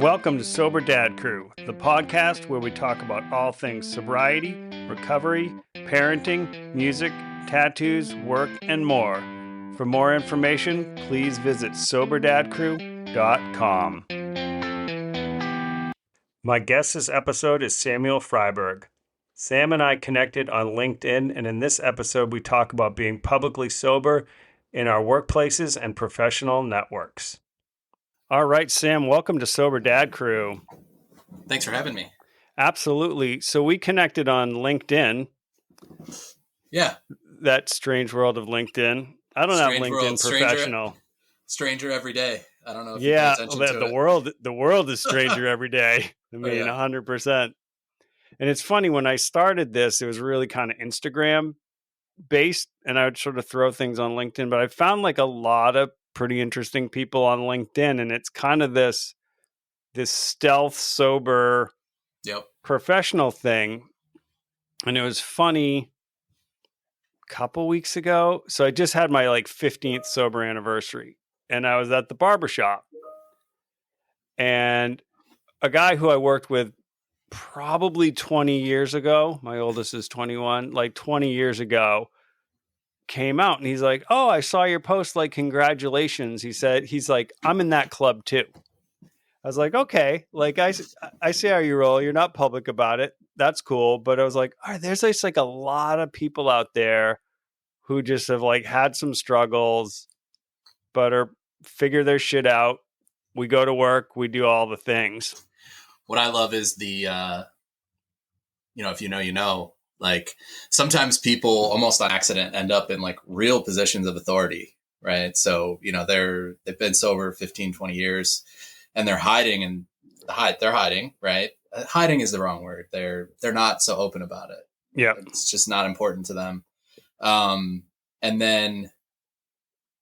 Welcome to Sober Dad Crew, the podcast where we talk about all things sobriety, recovery, parenting, music, tattoos, work, and more. For more information, please visit soberdadcrew.com. My guest this episode is Samuel Freiberg. Sam and I connected on LinkedIn, and in this episode, we talk about being publicly sober in our workplaces and professional networks. All right, Sam, welcome to Sober Dad Crew. Thanks for having me. Absolutely. So we connected on LinkedIn. Yeah. That strange world of LinkedIn. I don't have LinkedIn world. Professional. Stranger every day. I don't know if you pay attention to it. The world is stranger every day. I mean, 100%. And it's funny, when I started this, it was really kind of Instagram based, and I would sort of throw things on LinkedIn, but I found like a lot of pretty interesting people on LinkedIn, and it's kind of this stealth, sober, professional thing. And it was funny, a couple weeks ago. So I just had my 15th sober anniversary, and I was at the barbershop, and a guy who I worked with probably 20 years ago, my oldest is 21, 20 years ago, came out and he's like, "Oh, I saw your post, congratulations." He's like, "I'm in that club too." I was like, "Okay, I see how you roll. You're not public about it. That's cool." But I was like, "All right, there's just a lot of people out there who just have had some struggles, but are figure their shit out. We go to work, we do all the things." What I love is the, if you know, sometimes people almost on accident end up in real positions of authority, right? So, they've been sober 15, 20 years and they're hiding, right? Hiding is the wrong word. They're not so open about it. Yeah. It's just not important to them. And then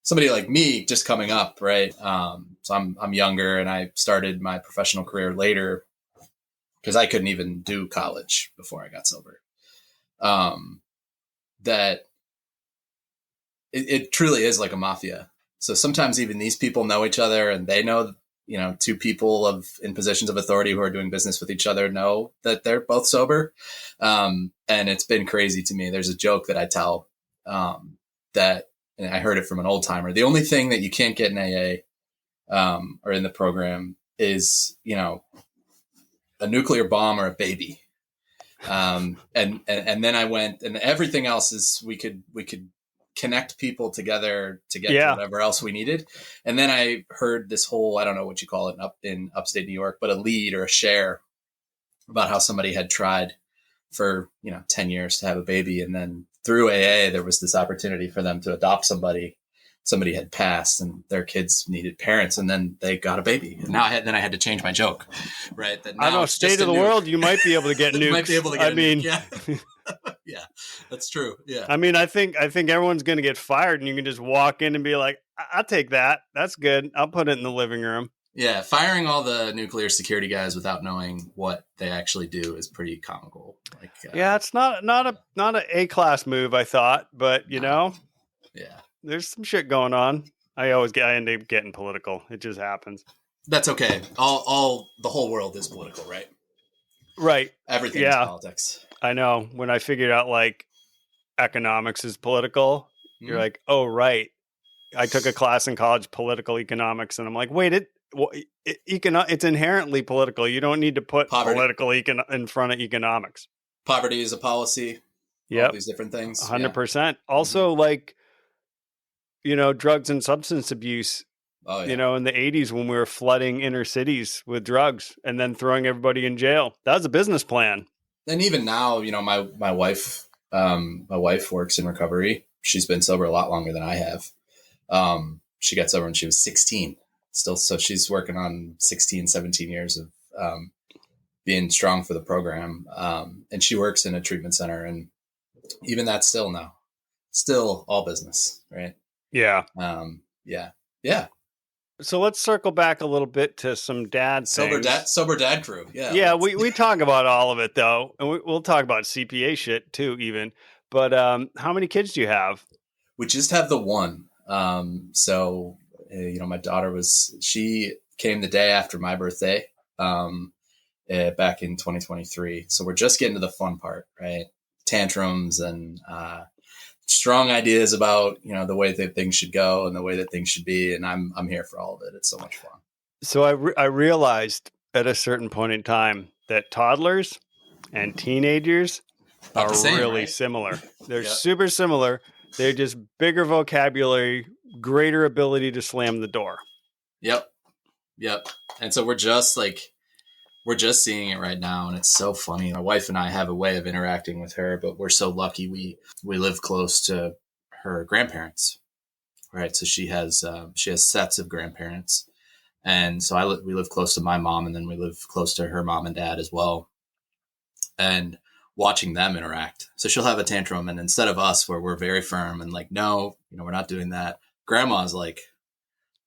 somebody like me just coming up, right? So I'm younger, and I started my professional career later because I couldn't even do college before I got sober. That it truly is like a mafia. So sometimes even these people know each other, and they know, two people in positions of authority who are doing business with each other know that they're both sober. And it's been crazy to me. There's a joke that I tell, that, and I heard it from an old timer. The only thing that you can't get in AA, or in the program is, a nuclear bomb or a baby. And then I went, and everything else is we could connect people together to get to whatever else we needed. And then I heard this whole, I don't know what you call it in upstate New York, but a lead or a share about how somebody had tried for, 10 years to have a baby. And then through AA, there was this opportunity for them to adopt somebody had passed and their kids needed parents, and then they got a baby. And now I had to change my joke, right? That now I don't know, state of the world, you might be able to get nukes. You might be able to get yeah. Yeah, that's true. Yeah. I mean, I think everyone's going to get fired, and you can just walk in and be like, "I'll take that. That's good. I'll put it in the living room." Yeah. Firing all the nuclear security guys without knowing what they actually do is pretty comical. Yeah, it's not an A-class move, I thought, but yeah. There's some shit going on. I end up getting political. It just happens. That's okay. The whole world is political, right? Right. Everything is politics. I know. When I figured out economics is political, you're like, oh, right. I took a class in college, political economics, and I'm like, wait, it's inherently political. You don't need to put political in front of economics. Poverty is a policy. Yeah. All these different things. 100%. Also, drugs and substance abuse, in the 80s when we were flooding inner cities with drugs and then throwing everybody in jail. That was a business plan. And even now, my wife works in recovery. She's been sober a lot longer than I have. She got sober when she was 16 still. So she's working on 16, 17 years of, being strong for the program. And she works in a treatment center, and even that's still all business. Right. Yeah. Yeah. So let's circle back a little bit to some dad things. Sober dad crew. Yeah. Yeah. We talk about all of it though. And we'll talk about CPA shit too, even, but, how many kids do you have? We just have the one. So, my daughter she came the day after my birthday. back in 2023. So we're just getting to the fun part, right? Tantrums and strong ideas about, you know, the way that things should go and the way that things should be. And I'm here for all of it. It's so much fun. So I realized at a certain point in time that toddlers and teenagers About are the same, really right? similar. They're Yep. super similar. They're just bigger vocabulary, greater ability to slam the door. Yep. And so we're just seeing it right now, and it's so funny. My wife and I have a way of interacting with her, but we're so lucky we live close to her grandparents, right? So she has sets of grandparents, and so we live close to my mom, and then we live close to her mom and dad as well, and watching them interact. So she'll have a tantrum, and instead of us, where we're very firm and like, no, you know, we're not doing that. Grandma's like,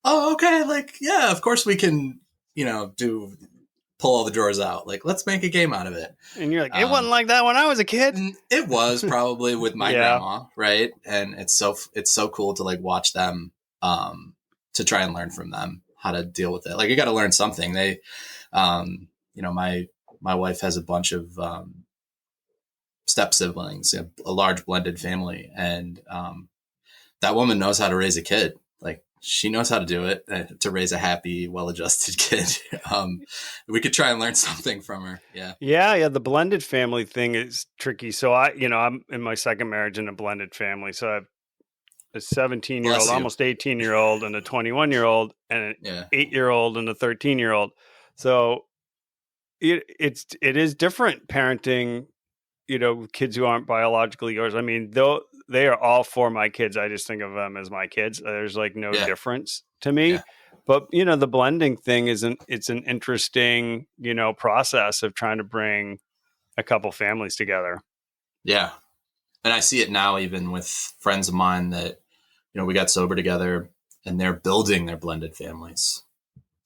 oh, okay, like, yeah, of course we can, you know, pull all the drawers out. Like, let's make a game out of it. And you're like, it wasn't like that when I was a kid. It was probably with my Yeah. grandma, right? And it's so cool to like watch them, to try and learn from them how to deal with it. Like, you got to learn something. They, you know, my wife has a bunch of step siblings, a large blended family, and that woman knows how to raise a kid. Like, she knows how to do it, to raise a happy, well-adjusted kid. We could try and learn something from her. Yeah. Yeah. The blended family thing is tricky. So I'm in my second marriage in a blended family. So I have a 17-year-old, Bless you. almost 18-year-old, and a 21-year-old, and an 8-year-old, and a 13-year-old. So it is different parenting, you know, kids who aren't biologically yours. I mean, though they are all for my kids, I just think of them as my kids. There's like no difference to me. Yeah. But, you know, the blending thing it's an interesting, you know, process of trying to bring a couple families together. Yeah. And I see it now, even with friends of mine that, you know, we got sober together and they're building their blended families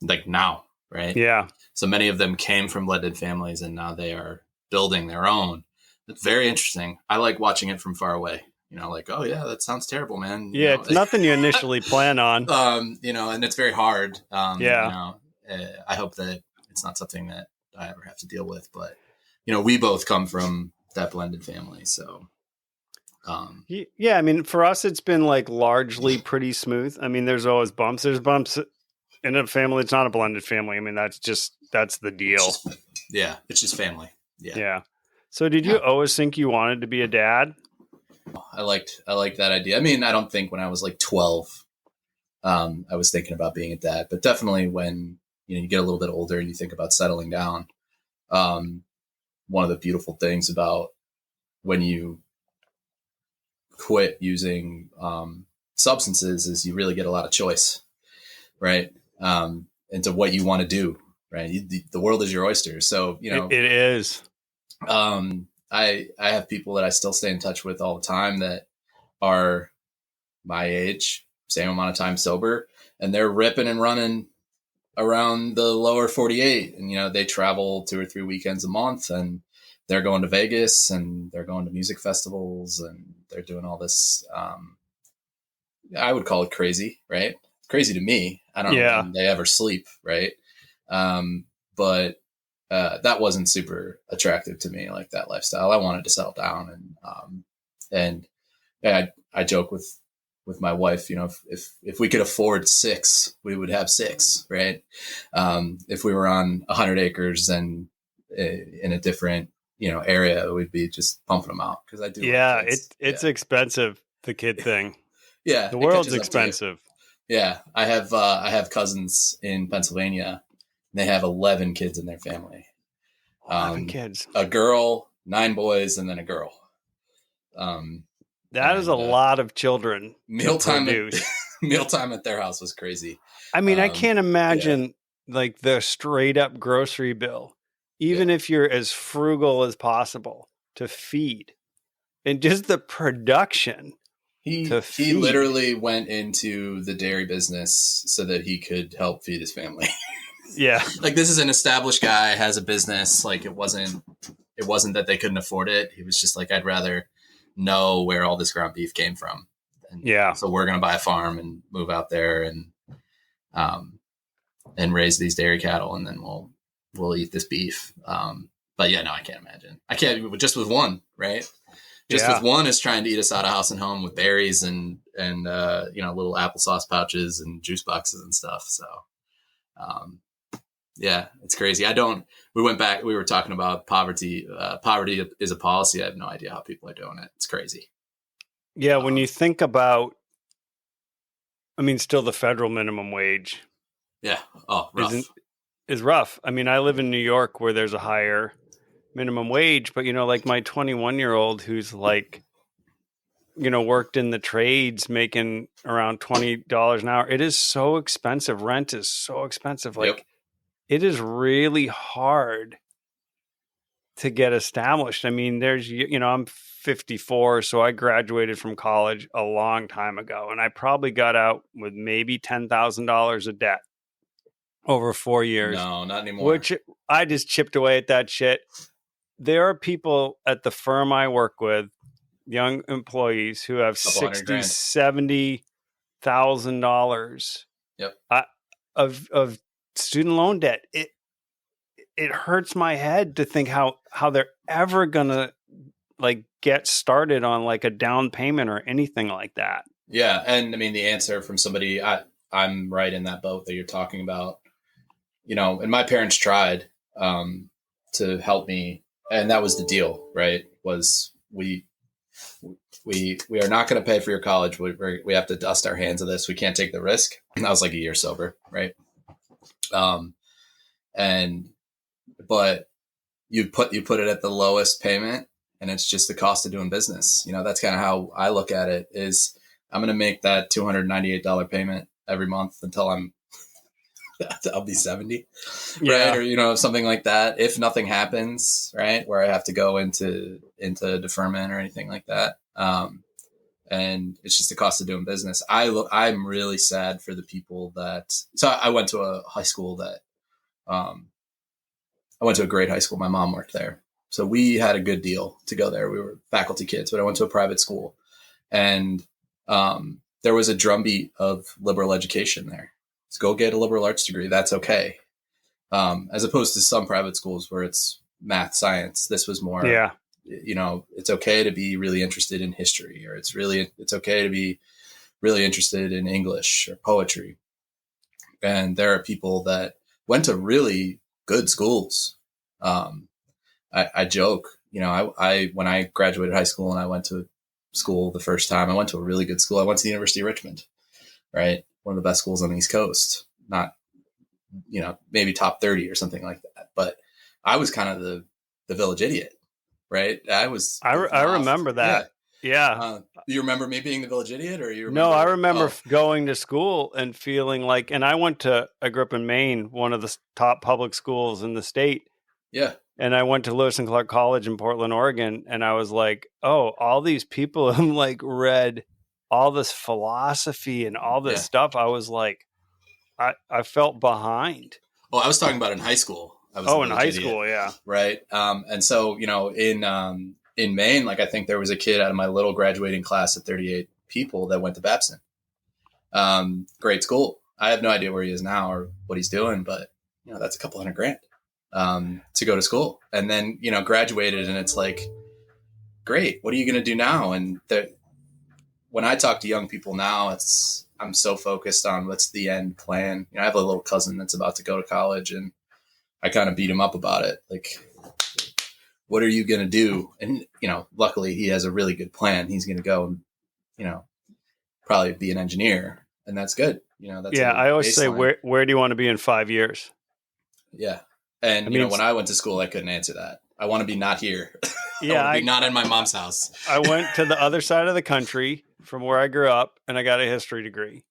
like now. Right. Yeah. So many of them came from blended families and now they are building their own. It's very interesting. I like watching it from far away. You know, like, oh yeah, that sounds terrible, man. You know, it's nothing you initially plan on. You know, and it's very hard. Yeah. You know, I hope that it's not something that I ever have to deal with. But, you know, we both come from that blended family. So, yeah, I mean, for us, it's been like largely pretty smooth. I mean, there's always bumps. There's bumps in a family. It's not a blended family. I mean, that's the deal. It's just family. Yeah. Yeah. So did you always think you wanted to be a dad? I liked that idea. I mean, I don't think when I was like 12, I was thinking about being a dad, but definitely when, you know, you get a little bit older and you think about settling down. One of the beautiful things about when you quit using substances is you really get a lot of choice, right? Into what you want to do, right? The world is your oyster. So, you know, it is. I have people that I still stay in touch with all the time that are my age, same amount of time sober, and they're ripping and running around the lower 48. And, you know, they travel 2 or 3 weekends a month and they're going to Vegas and they're going to music festivals and they're doing all this. I would call it crazy, right? Crazy to me. I don't know when they ever sleep. Right. But that wasn't super attractive to me, like that lifestyle. I wanted to settle down, and I joke with my wife, you know, if we could afford 6, we would have 6, right? If we were on 100 acres and in a different, you know, area, we'd be just pumping them out because I do. Yeah, it's expensive, the kid thing. Yeah, the world's expensive. Yeah, I have cousins in Pennsylvania. They have 11 kids in their family. 11 kids. A girl, 9 boys, and then a girl. That is a lot of children. Mealtime at their house was crazy. I mean, I can't imagine like the straight up grocery bill, even if you're as frugal as possible to feed, and just the production. He literally went into the dairy business so that he could help feed his family. Yeah. Like, this is an established guy, has a business. Like, it wasn't that they couldn't afford it. He was just like, I'd rather know where all this ground beef came from. And so we're going to buy a farm and move out there and raise these dairy cattle. And then we'll we'll eat this beef. But yeah, no, I can't imagine. I can't just with one, right? Just Yeah. with one is trying to eat us out of house and home with berries and little applesauce pouches and juice boxes and stuff. So, yeah, it's crazy. We went back, we were talking about poverty. Poverty is a policy. I have no idea how people are doing it. It's crazy. Yeah. When you think about, I mean, still the federal minimum wage. Yeah. Oh, rough. Is rough. I mean, I live in New York where there's a higher minimum wage, but like my 21-year-old who's like, worked in the trades making around $20 an hour. It is so expensive. Rent is so expensive. Like it is really hard to get established. I mean, there's, I'm 54, so I graduated from college a long time ago, and I probably got out with maybe $10,000 of debt over 4 years. No, not anymore. Which I just chipped away at that shit. There are people at the firm I work with, young employees who have $60,000, $70,000 of student loan debt. It hurts my head to think how they're ever gonna like get started on like a down payment or anything like that. Yeah, and I mean the answer from somebody, I'm right in that boat that you're talking about. And my parents tried to help me, and that was the deal, right? Was we are not going to pay for your college. We have to dust our hands of this. We can't take the risk. And I was like a year sober, right? But you put it at the lowest payment, and it's just the cost of doing business. That's kind of how I look at it. Is I'm going to make that $298 payment every month until I'll be 70, right? Or, something like that. If nothing happens, right, where I have to go into deferment or anything like that. And it's just the cost of doing business. I'm really sad for the people so I went to a high school I went to a great high school. My mom worked there. So we had a good deal to go there. We were faculty kids, but I went to a private school, and there was a drumbeat of liberal education there. So go get a liberal arts degree. That's okay. As opposed to some private schools where it's math, science. This was more, it's okay to be really interested in history, or it's okay to be really interested in English or poetry. And there are people that went to really good schools. I joke, when I graduated high school and I went to school the first time, I went to a really good school. I went to the University of Richmond, right? One of the best schools on the East Coast, not, maybe top 30 or something like that. But I was kind of the village idiot, right? I remember that. Yeah. You remember me being the village idiot, or you remember? No, I remember going to school and feeling like, and I grew up in Maine, one of the top public schools in the state. Yeah. And I went to Lewis and Clark College in Portland, Oregon. And I was like, oh, all these people have like read all this philosophy and all this stuff. I was like, I felt behind. Oh, I was talking about in high school. In high school. Yeah. Right. And so, in Maine, like I think there was a kid out of my little graduating class of 38 people that went to Babson. Great school. I have no idea where he is now or what he's doing, but that's a couple $100,000 to go to school, and then graduated, and it's like, great. What are you going to do now? And when I talk to young people now, I'm so focused on what's the end plan. I have a little cousin that's about to go to college, and I kind of beat him up about it. Like, what are you going to do? And, luckily he has a really good plan. He's going to go and, probably be an engineer, and that's good. That's I always say, where do you want to be in 5 years? Yeah. And, when I went to school, I couldn't answer that. I want to be not here. Yeah. I want to be not in my mom's house. I went to the other side of the country from where I grew up, and I got a history degree.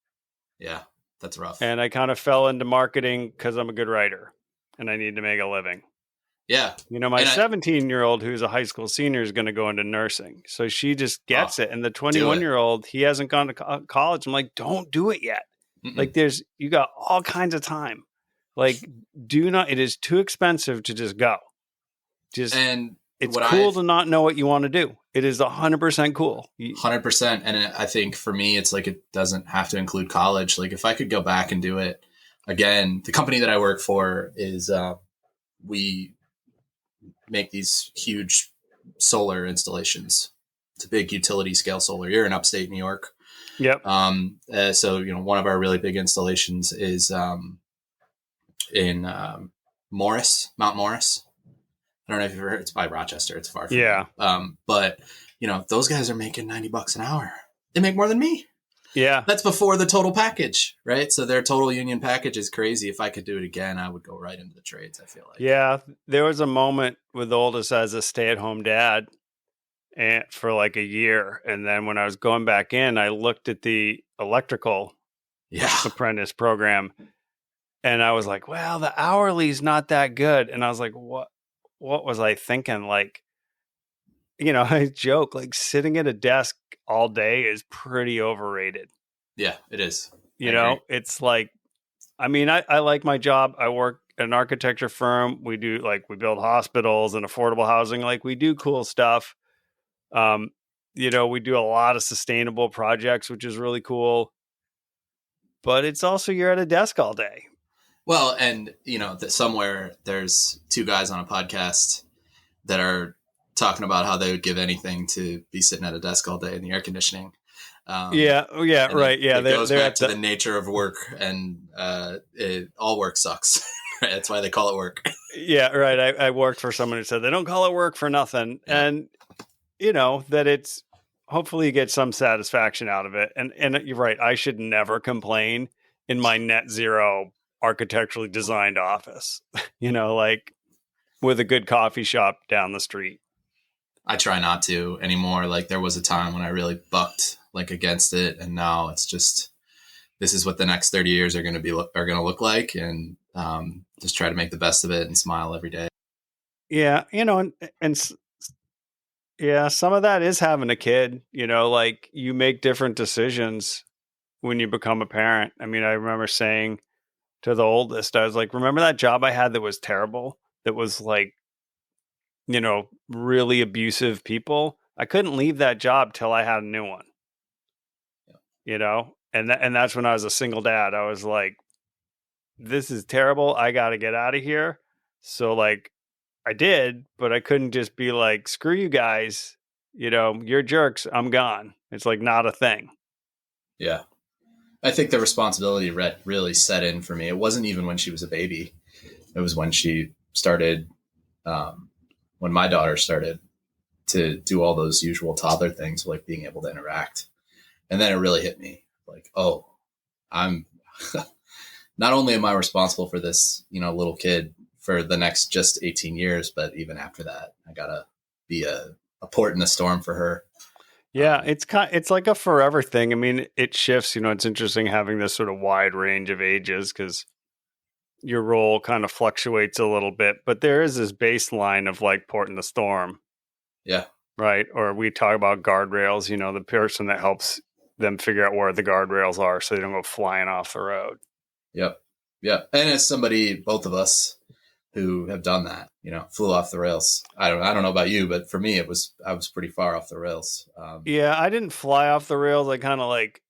Yeah. That's rough. And I kind of fell into marketing because I'm a good writer and I need to make a living. Yeah. My 17-year-old who's a high school senior is going to go into nursing. So she just gets it. And the 21-year-old, he hasn't gone to college. I'm like, don't do it yet. Mm-mm. Like you got all kinds of time. Like, it is too expensive to just go. It's cool to not know what you want to do. It is 100% cool. 100%. And I think for me, it's like, it doesn't have to include college. Like if I could go back and do it again, the company that I work for is, we make these huge solar installations. It's a big utility scale solar. You're in upstate New York. Yep. So, one of our really big installations is in Mount Morris. I don't know if you've ever heard. It's by Rochester. It's far from Yeah. But, those guys are making $90 an hour. They make more than me. Yeah. That's before the total package, right? So their total union package is crazy. If I could do it again, I would go right into the trades, I feel like. Yeah. There was a moment with Oldest as a stay-at-home dad and for like a year. And then when I was going back in, I looked at the electrical apprentice program and I was like, well, the hourly's not that good. And I was like, what was I thinking? Like, I joke, like sitting at a desk all day is pretty overrated. Yeah, it is. It's like, I mean, I like my job. I work at an architecture firm. We build hospitals and affordable housing. Like we do cool stuff. We do a lot of sustainable projects, which is really cool. But it's also, you're at a desk all day. Well, and that somewhere there's two guys on a podcast that are talking about how they would give anything to be sitting at a desk all day in the air conditioning. Right. Yeah. It goes back to the nature of work, and all work sucks. That's why they call it work. Yeah, right. I worked for someone who said they don't call it work for nothing, and that it's hopefully you get some satisfaction out of it. And you're right. I should never complain in my net zero architecturally designed office. Like with a good coffee shop down the street. I try not to anymore. Like there was a time when I really bucked against it, and now it's just, this is what the next 30 years are going to look like, and just try to make the best of it and smile every day. Yeah, and yeah, some of that is having a kid. Like you make different decisions when you become a parent. I mean, I remember saying to the oldest, I was like, remember that job I had that was terrible? That was like, really abusive people. I couldn't leave that job till I had a new one. And that's when I was a single dad. I was like, this is terrible. I got to get out of here. So like I did, but I couldn't just be like, screw you guys. You're jerks. I'm gone. It's like not a thing. Yeah. I think the responsibility really set in for me. It wasn't even when she was a baby. It was when she started, when my daughter started to do all those usual toddler things, like being able to interact. And then it really hit me like, oh, I'm not only am I responsible for this, little kid for the next just 18 years, but even after that, I gotta be a port in the storm for her. Yeah, it's like a forever thing. I mean, it shifts. It's interesting having this sort of wide range of ages because your role kind of fluctuates a little bit, but there is this baseline of like port in the storm. Yeah. Right. Or we talk about guardrails, the person that helps them figure out where the guardrails are so they don't go flying off the road. Yep. Yeah. And as somebody, both of us who have done that, flew off the rails. I don't know about you, but for me, I was pretty far off the rails. Yeah. I didn't fly off the rails. I kind of like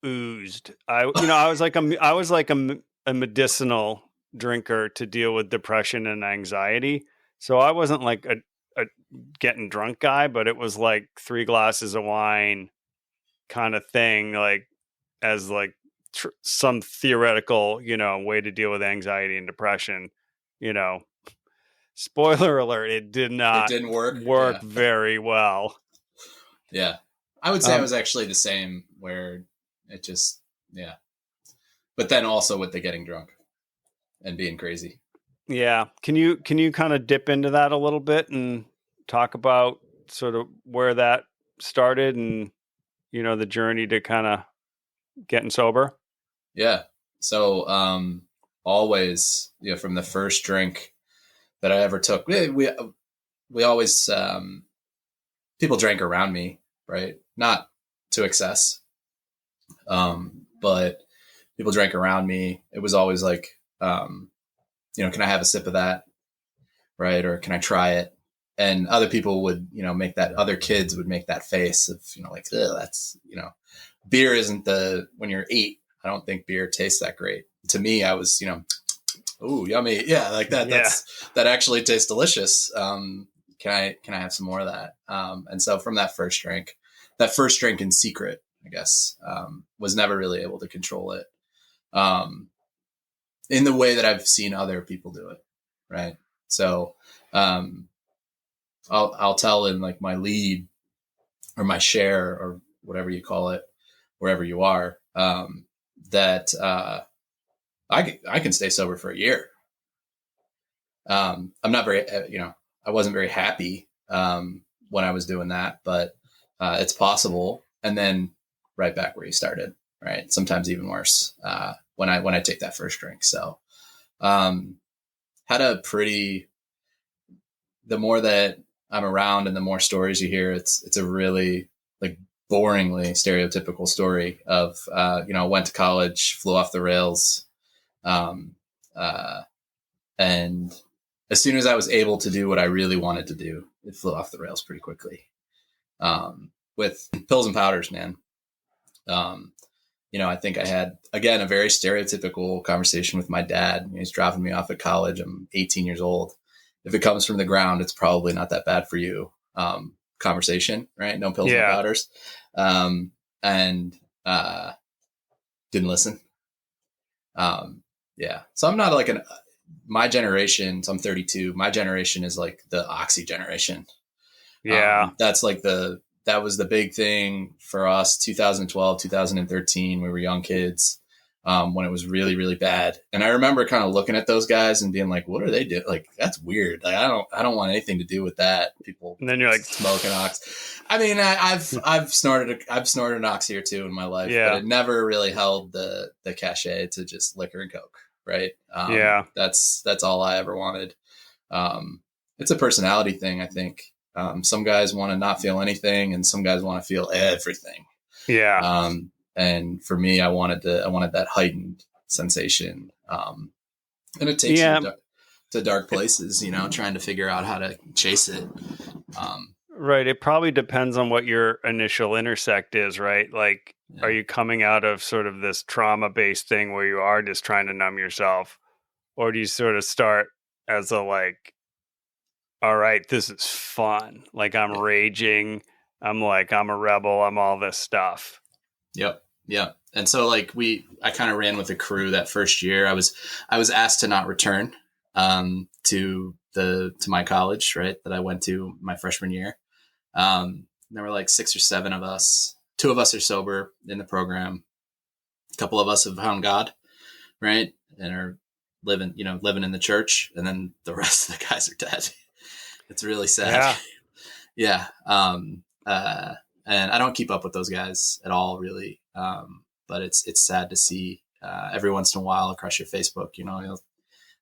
oozed. I was like a medicinal drinker to deal with depression and anxiety. So I wasn't like a getting drunk guy, but it was like 3 glasses of wine kind of thing, like as like some theoretical, way to deal with anxiety and depression. Spoiler alert, it didn't work very well. Yeah. I would say I was actually the same, where it just, yeah. But then also with the getting drunk and being crazy. Yeah. Can you kind of dip into that a little bit and talk about sort of where that started and, the journey to kind of getting sober? Yeah. So, always, from the first drink that I ever took, we always, people drank around me, right? Not to excess. But people drank around me. It was always like, can I have a sip of that? Right. Or can I try it? And other people would, other kids would make that face of, like, that's, beer isn't when you're 8, I don't think beer tastes that great. To me, I was, Ooh, yummy. Yeah, like that. Yeah. That actually tastes delicious. Can I have some more of that? And so from that first drink in secret, I guess, was never really able to control it um, in the way that I've seen other people do it. Right. So um, I'll tell in like my lead or my share or whatever you call it, wherever you are, that I can stay sober for a year. I'm not very, I wasn't very happy when I was doing that, but it's possible. And then right back where you started, right? Sometimes even worse when I take that first drink. So um, had a pretty. The more that I'm around and the more stories you hear, it's a really like boringly stereotypical story of went to college, flew off the rails, um, uh, and as soon as I was able to do what I really wanted to do, it flew off the rails pretty quickly. With pills and powders, man. Um, I think I had, again, a very stereotypical conversation with my dad. He's dropping me off at college. I'm 18 years old. If it comes from the ground, it's probably not that bad for you. Conversation, right? No pills, no Yeah. powders. And didn't listen. Yeah. So I'm not like my generation, so I'm 32. My generation is like the oxy generation. Yeah. That's like that was the big thing for us, 2012, 2013. We were young kids when it was really, really bad. And I remember kind of looking at those guys and being like, what are they doing? Like, that's weird. Like, I don't want anything to do with that. People And then you're like, smoking ox. I mean, I've snorted an oxy or two in my life, but yeah. it never really held the cachet to just liquor and Coke. Right. Yeah. That's all I ever wanted. It's a personality thing, I think. Some guys want to not feel anything, and some guys want to feel everything. Yeah. And for me, I wanted that heightened sensation. And it takes Yeah. you to dark places, trying to figure out how to chase it. Right. It probably depends on what your initial intersect is, right? Like, Yeah. are you coming out of sort of this trauma-based thing where you are just trying to numb yourself? Or do you sort of start as a like, all right, this is fun. Like I'm raging. I'm a rebel. I'm all this stuff. Yep. Yep. And so like I kind of ran with a crew that first year. I was asked to not return to my college, right, that I went to my freshman year. There were like 6 or 7 of us. 2 of us are sober in the program. A couple of us have found God, right, and are living in the church, and then the rest of the guys are dead. It's really sad. Yeah. Yeah. And I don't keep up with those guys at all, really. But it's sad to see every once in a while across your Facebook,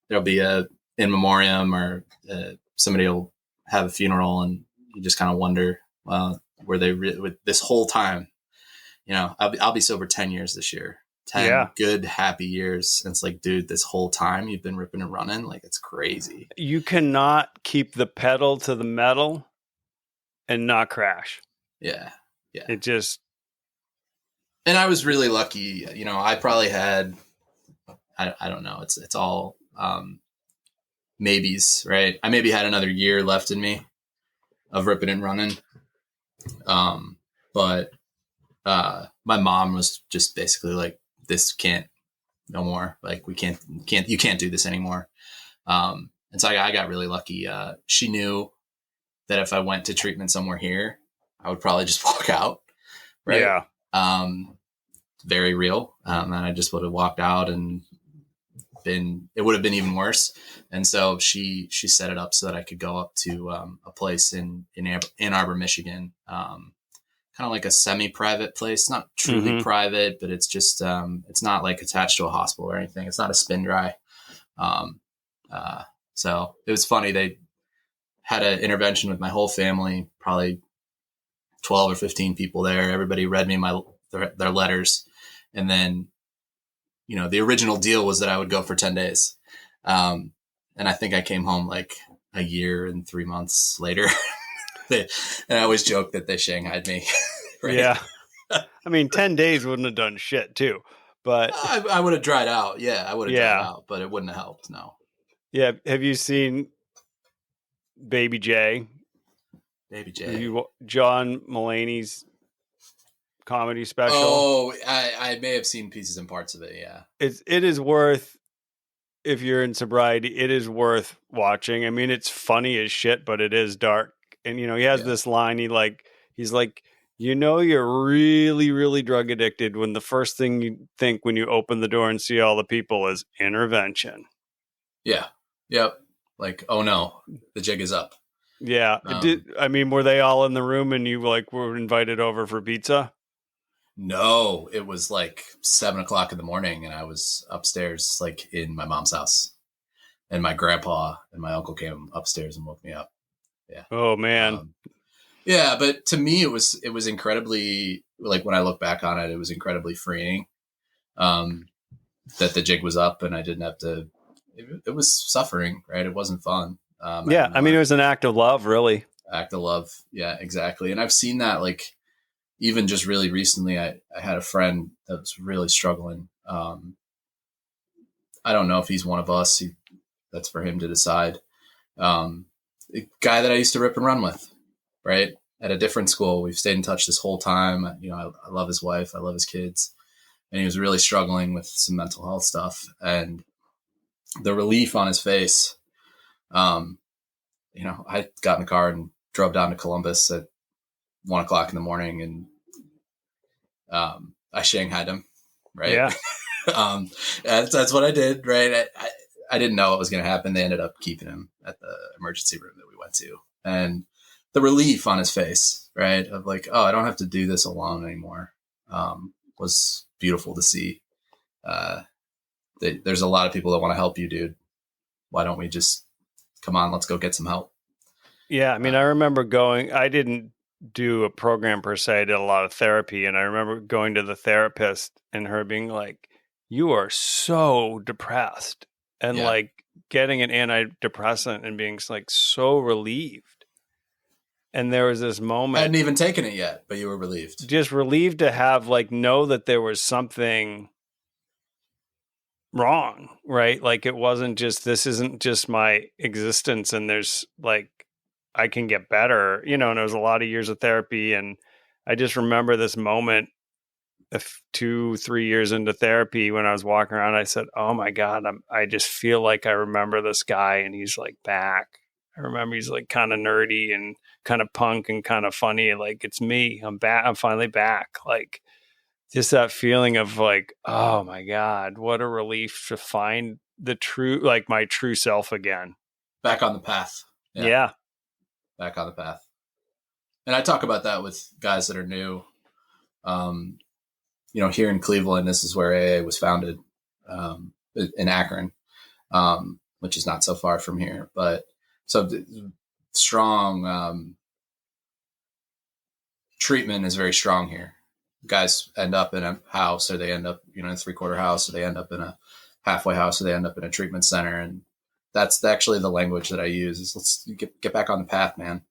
there'll be a in memoriam or somebody will have a funeral, and you just kind of wonder, well, were they with this whole time? I'll be sober 10 years this year. 10 good, happy years. And it's like, dude, this whole time you've been ripping and running. Like, it's crazy. You cannot keep the pedal to the metal and not crash. Yeah. Yeah. It just. And I was really lucky. I probably had, I don't know. It's all maybes, right? I maybe had another year left in me of ripping and running. But my mom was just basically like, this can't, no more. Like you can't do this anymore. And so I got really lucky. She knew that if I went to treatment somewhere here, I would probably just walk out. Right. Yeah. Very real. And I just would have walked out and it would have been even worse. And so she set it up so that I could go up to a place in Ann Arbor, Michigan, kind of like a semi-private place, not truly private, but it's just, it's not like attached to a hospital or anything. It's not a spin dry. So it was funny. They had an intervention with my whole family, probably 12 or 15 people there. Everybody read me their letters. And then, the original deal was that I would go for 10 days. And I think I came home like a year and 3 months later. And I always joke that they shanghaied me. Right? Yeah. I mean, 10 days wouldn't have done shit too, But I would have dried out. Yeah, I would have dried yeah, out, but it wouldn't have helped. No. yeah. Have you seen Baby J? Baby J. John Mulaney's comedy special? Oh, I may have seen pieces and parts of it. Yeah. It is worth, if you're in sobriety, it is worth watching. I mean, it's funny as shit, but it is dark. And he has Yeah. this line. He's like, you're really, really drug addicted when the first thing you think when you open the door and see all the people is intervention. Yeah. Yep. Like, oh no, the jig is up. Yeah. I mean, were they all in the room and you were invited over for pizza? No, it was like 7 o'clock in the morning, and I was upstairs, like in my mom's house, and my grandpa and my uncle came upstairs and woke me up. Yeah. Oh man. Yeah, but to me, it was incredibly, like, when I look back on it, it was incredibly freeing. That the jig was up and I didn't have to. It was suffering, right? It wasn't fun. Yeah, I mean, it was an act of love, really. Act of love, yeah, exactly. And I've seen that, like, even just really recently. I had a friend that was really struggling. I don't know if he's one of us. That's for him to decide. A guy that I used to rip and run with, right? At a different school. We've stayed in touch this whole time. I love his wife. I love his kids. And he was really struggling with some mental health stuff. And the relief on his face, I got in the car and drove down to Columbus at 1 o'clock in the morning, and I shanghaied him, right? Yeah. That's what I did, right? I didn't know what was going to happen. They ended up keeping him at the emergency room that we went to. And the relief on his face, right, of like, oh, I don't have to do this alone anymore, was beautiful to see. There's a lot of people that want to help you, dude. Why don't we just come on? Let's go get some help. Yeah, I mean, I remember I didn't do a program per se. I did a lot of therapy, and I remember going to the therapist and her being like, "You are so depressed," and like getting an antidepressant and being like so relieved. And there was this moment. I hadn't even taken it yet, but you were relieved. Just relieved to have know that there was something wrong, right? Like it wasn't just, this isn't just my existence, and there's I can get better, and it was a lot of years of therapy. And I just remember this moment of 2-3 years into therapy when I was walking around, I said, oh my God, I just feel like I remember this guy, and he's back. I remember he's kind of nerdy and kind of punk and kind of funny. Like, it's me. I'm back. I'm finally back. Just that feeling of oh my God, what a relief to find the true, my true self again. Back on the path. Yeah. Back on the path. And I talk about that with guys that are new. Here in Cleveland, this is where AA was founded, in Akron, which is not so far from here. But so strong treatment is very strong here. Guys end up in a house, or they end up, in a 3/4 house, or they end up in a halfway house, or they end up in a treatment center. And that's actually the language that I use is, let's get back on the path, man.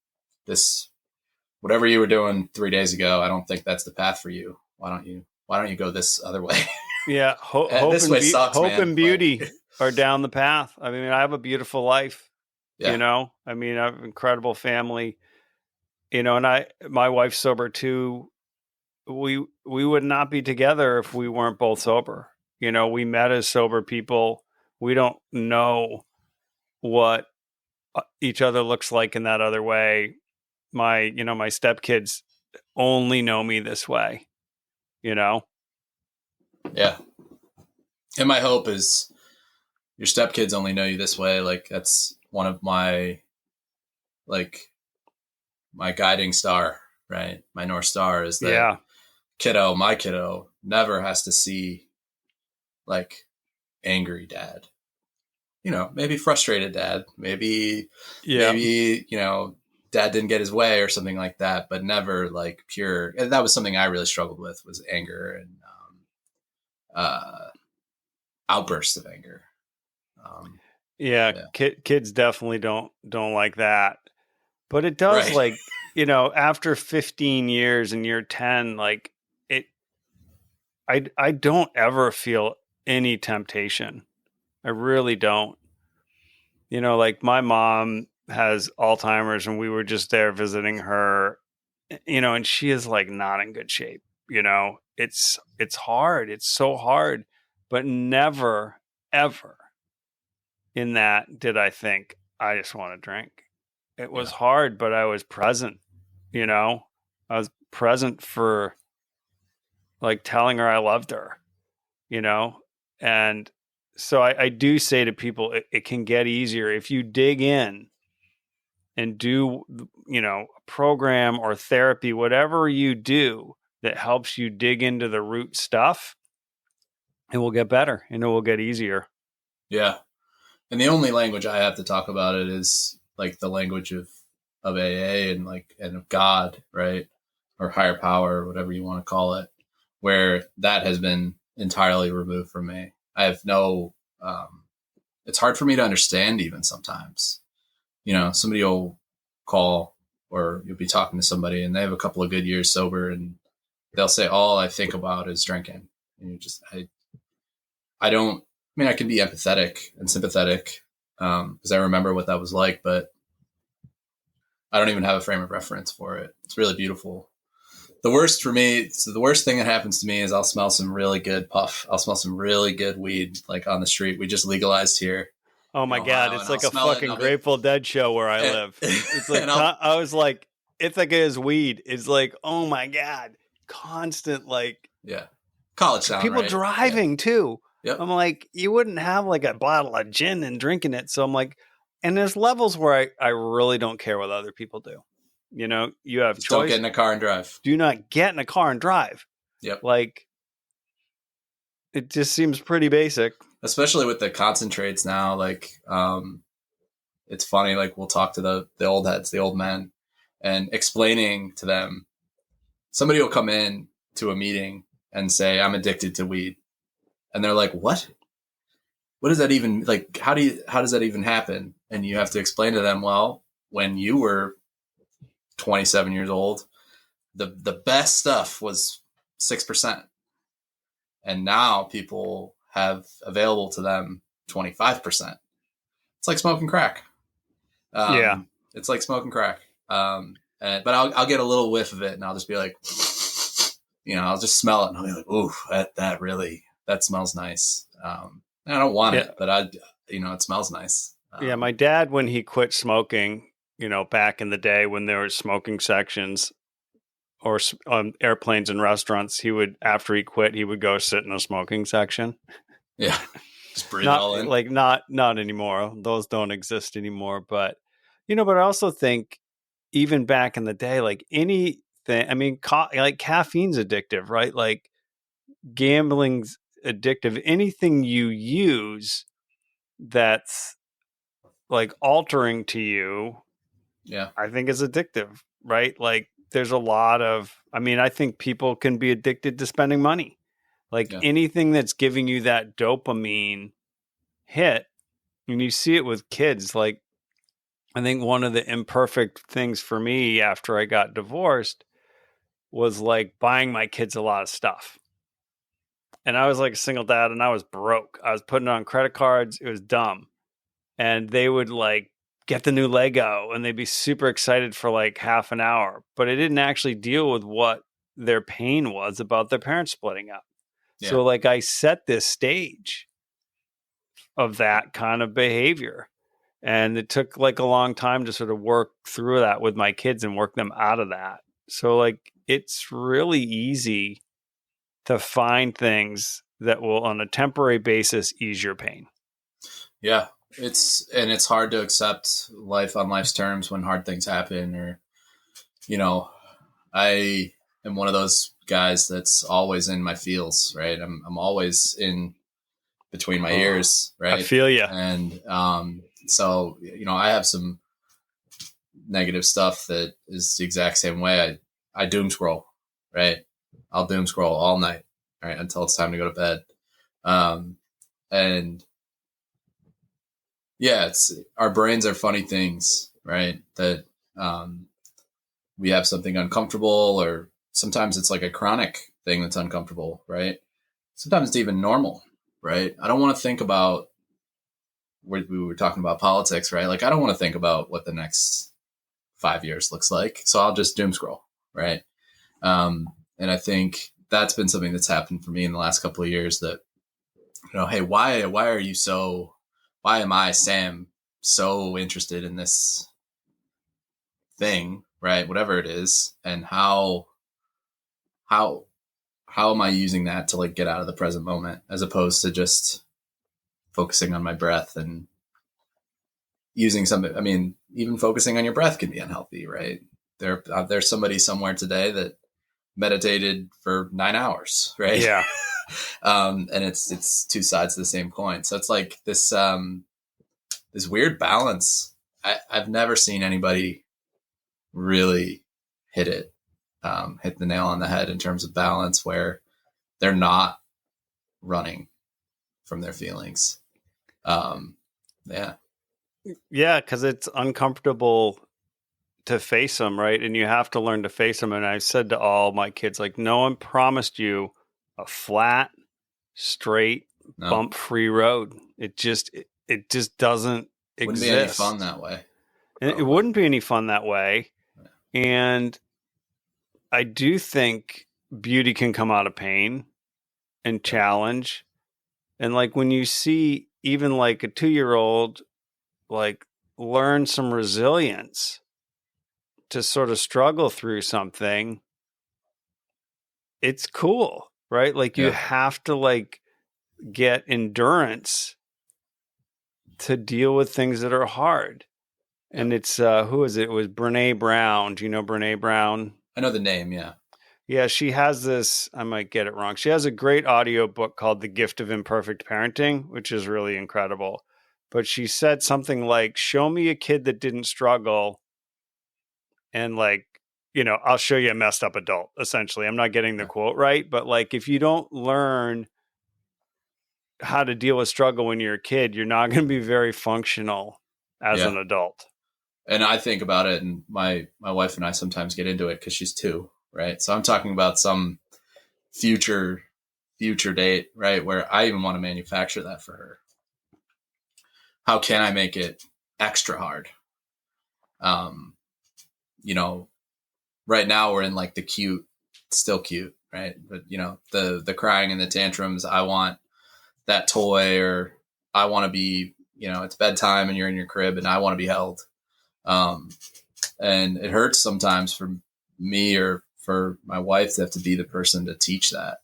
Whatever you were doing 3 days ago, I don't think that's the path for you. Why don't you go this other way? Yeah. Hope and beauty are down the path. I mean, I have a beautiful life, I mean, I have an incredible family, and my wife's sober too. We would not be together if we weren't both sober. We met as sober people. We don't know what each other looks like in that other way. My stepkids only know me this way, Yeah. And my hope is your stepkids only know you this way. That's one of my guiding star, right? My North Star is that my kiddo never has to see angry dad, maybe frustrated dad, maybe, dad didn't get his way or something like that, but never pure. And that was something I really struggled with, was anger and outbursts of anger. Kids definitely don't like that, but it does, right. After 15 years and you're 10, I don't ever feel any temptation. I really don't. Like my mom has Alzheimer's and we were just there visiting her, and she is like not in good shape. It's hard. It's so hard, but never ever in that did I think I just want to drink. It was Yeah. hard, but I was present, you know. I was present for like telling her I loved her, you know? And so I do say to people, it can get easier if you dig in and do, a program or therapy, whatever you do that helps you dig into the root stuff, it will get better and it will get easier. Yeah. And the only language I have to talk about it is like the language of AA and of God, right? Or higher power, or whatever you want to call it, where that has been entirely removed from me. I have no, it's hard for me to understand even sometimes. Somebody will call or you'll be talking to somebody and they have a couple of good years sober and they'll say, all I think about is drinking. And I don't, I mean, I can be empathetic and sympathetic because I remember what that was like, but I don't even have a frame of reference for it. It's really beautiful. The worst for me, so the worst thing that happens to me is I'll smell some really good puff. I'll smell some really good weed, like on the street. We just legalized here Oh in my God. Ohio, It's and I'll like a smell it and fucking Grateful Dead show where I live. It's like, and I'll, I was like, Ithaca is weed. It's like, oh my God. Constant, like, yeah, college town, people right? Yeah. driving too. Yep. I'm like, you wouldn't have like a bottle of gin and drinking it. So I'm like, and there's levels where I really don't care what other people do. You have Just don't choice. get in a car and drive. Do not get in a car and drive. Yep. Like, it just seems pretty basic. Especially with the concentrates now, like, it's funny, like we'll talk to the old heads, the old men, and explaining to them, somebody will come in to a meeting and say, I'm addicted to weed. And they're like, what does that even, like, how does that even happen? And you have to explain to them, well, when you were 27 years old, the best stuff was 6%. And now people have available to them 25%. It's like smoking crack. Yeah. It's like smoking crack. But I'll get a little whiff of it and I'll just be like, I'll just smell it and I'll be like, ooh, that smells nice. I don't want it, but it smells nice. Yeah. My dad, when he quit smoking, back in the day when there were smoking sections or on airplanes and restaurants, after he quit, he would go sit in a smoking section. Yeah. Just breathe it all in. Like not anymore. Those don't exist anymore. But, but I also think even back in the day, like anything, I mean, like caffeine's addictive, right? Like gambling's addictive. Anything you use that's like altering to you, yeah, I think is addictive, right? Like there's a lot of, I think people can be addicted to spending money. Like anything that's giving you that dopamine hit, and you see it with kids. Like I think one of the imperfect things for me after I got divorced was like buying my kids a lot of stuff. And I was like a single dad and I was broke. I was putting it on credit cards. It was dumb. And they would like get the new Lego and they'd be super excited for like half an hour. But it didn't actually deal with what their pain was about their parents splitting up. Yeah. So like I set this stage of that kind of behavior. And it took like a long time to sort of work through that with my kids and work them out of that. So like it's really easy to find things that will on a temporary basis ease your pain. Yeah. It's hard to accept life on life's terms when hard things happen, or, I am one of those guys that's always in my feels, right? I'm always in between my ears, right? I feel you. And, so, I have some negative stuff that is the exact same way. I doom scroll, right? I'll doom scroll all night, right? Until it's time to go to bed. And yeah, our brains are funny things, right? That, we have something uncomfortable, or sometimes it's like a chronic thing that's uncomfortable, right? sometimes it's even normal, right? I don't want to think about, we were talking about politics, right? Like, I don't want to think about what the next 5 years looks like. So I'll just doom scroll, right? And I think that's been something that's happened for me in the last couple of years that, hey, why am I, Sam, so interested in this thing, right? Whatever it is. And how am I using that to like get out of the present moment as opposed to just focusing on my breath and using something. I mean, even focusing on your breath can be unhealthy, right? There's somebody somewhere today that meditated for 9 hours, right? Yeah. And it's two sides of the same coin. So it's like this this weird balance. I've never seen anybody really hit it, hit the nail on the head in terms of balance, where they're not running from their feelings. Yeah, Yeah, because it's uncomfortable to face them, right? And you have to learn to face them. And I said to all my kids, like, no one promised you a flat, straight, no, bump-free road. It just doesn't wouldn't be any fun exist. that way. And it Probably. wouldn't be any fun that way. And I do think beauty can come out of pain and challenge. And like when you see even like a 2-year-old like learn some resilience to sort of struggle through something, it's cool, right? Like you Yeah, have to like get endurance to deal with things that are hard. yeah. And it's who is it? It was Brene Brown. Do you know Brene Brown? I know the name. Yeah, Yeah, she has this, I might get it wrong. She has a great audio book called The Gift of Imperfect Parenting, which is really incredible. But she said something like, show me a kid that didn't struggle and like, I'll show you a messed up adult, essentially. I'm not getting the yeah, quote right, but like if you don't learn how to deal with struggle when you're a kid, you're not going to be very functional as yeah. an adult. And I think about it, and my wife and I sometimes get into it because she's 2, right? So I'm talking about some future date, right, where I even want to manufacture that for her. How can I make it extra hard? Um, you know, right now we're in like the cute, still cute, right? But the crying and the tantrums. I want that toy, or I want to be, it's bedtime and you're in your crib and I want to be held. Um, and it hurts sometimes for me or for my wife to have to be the person to teach that,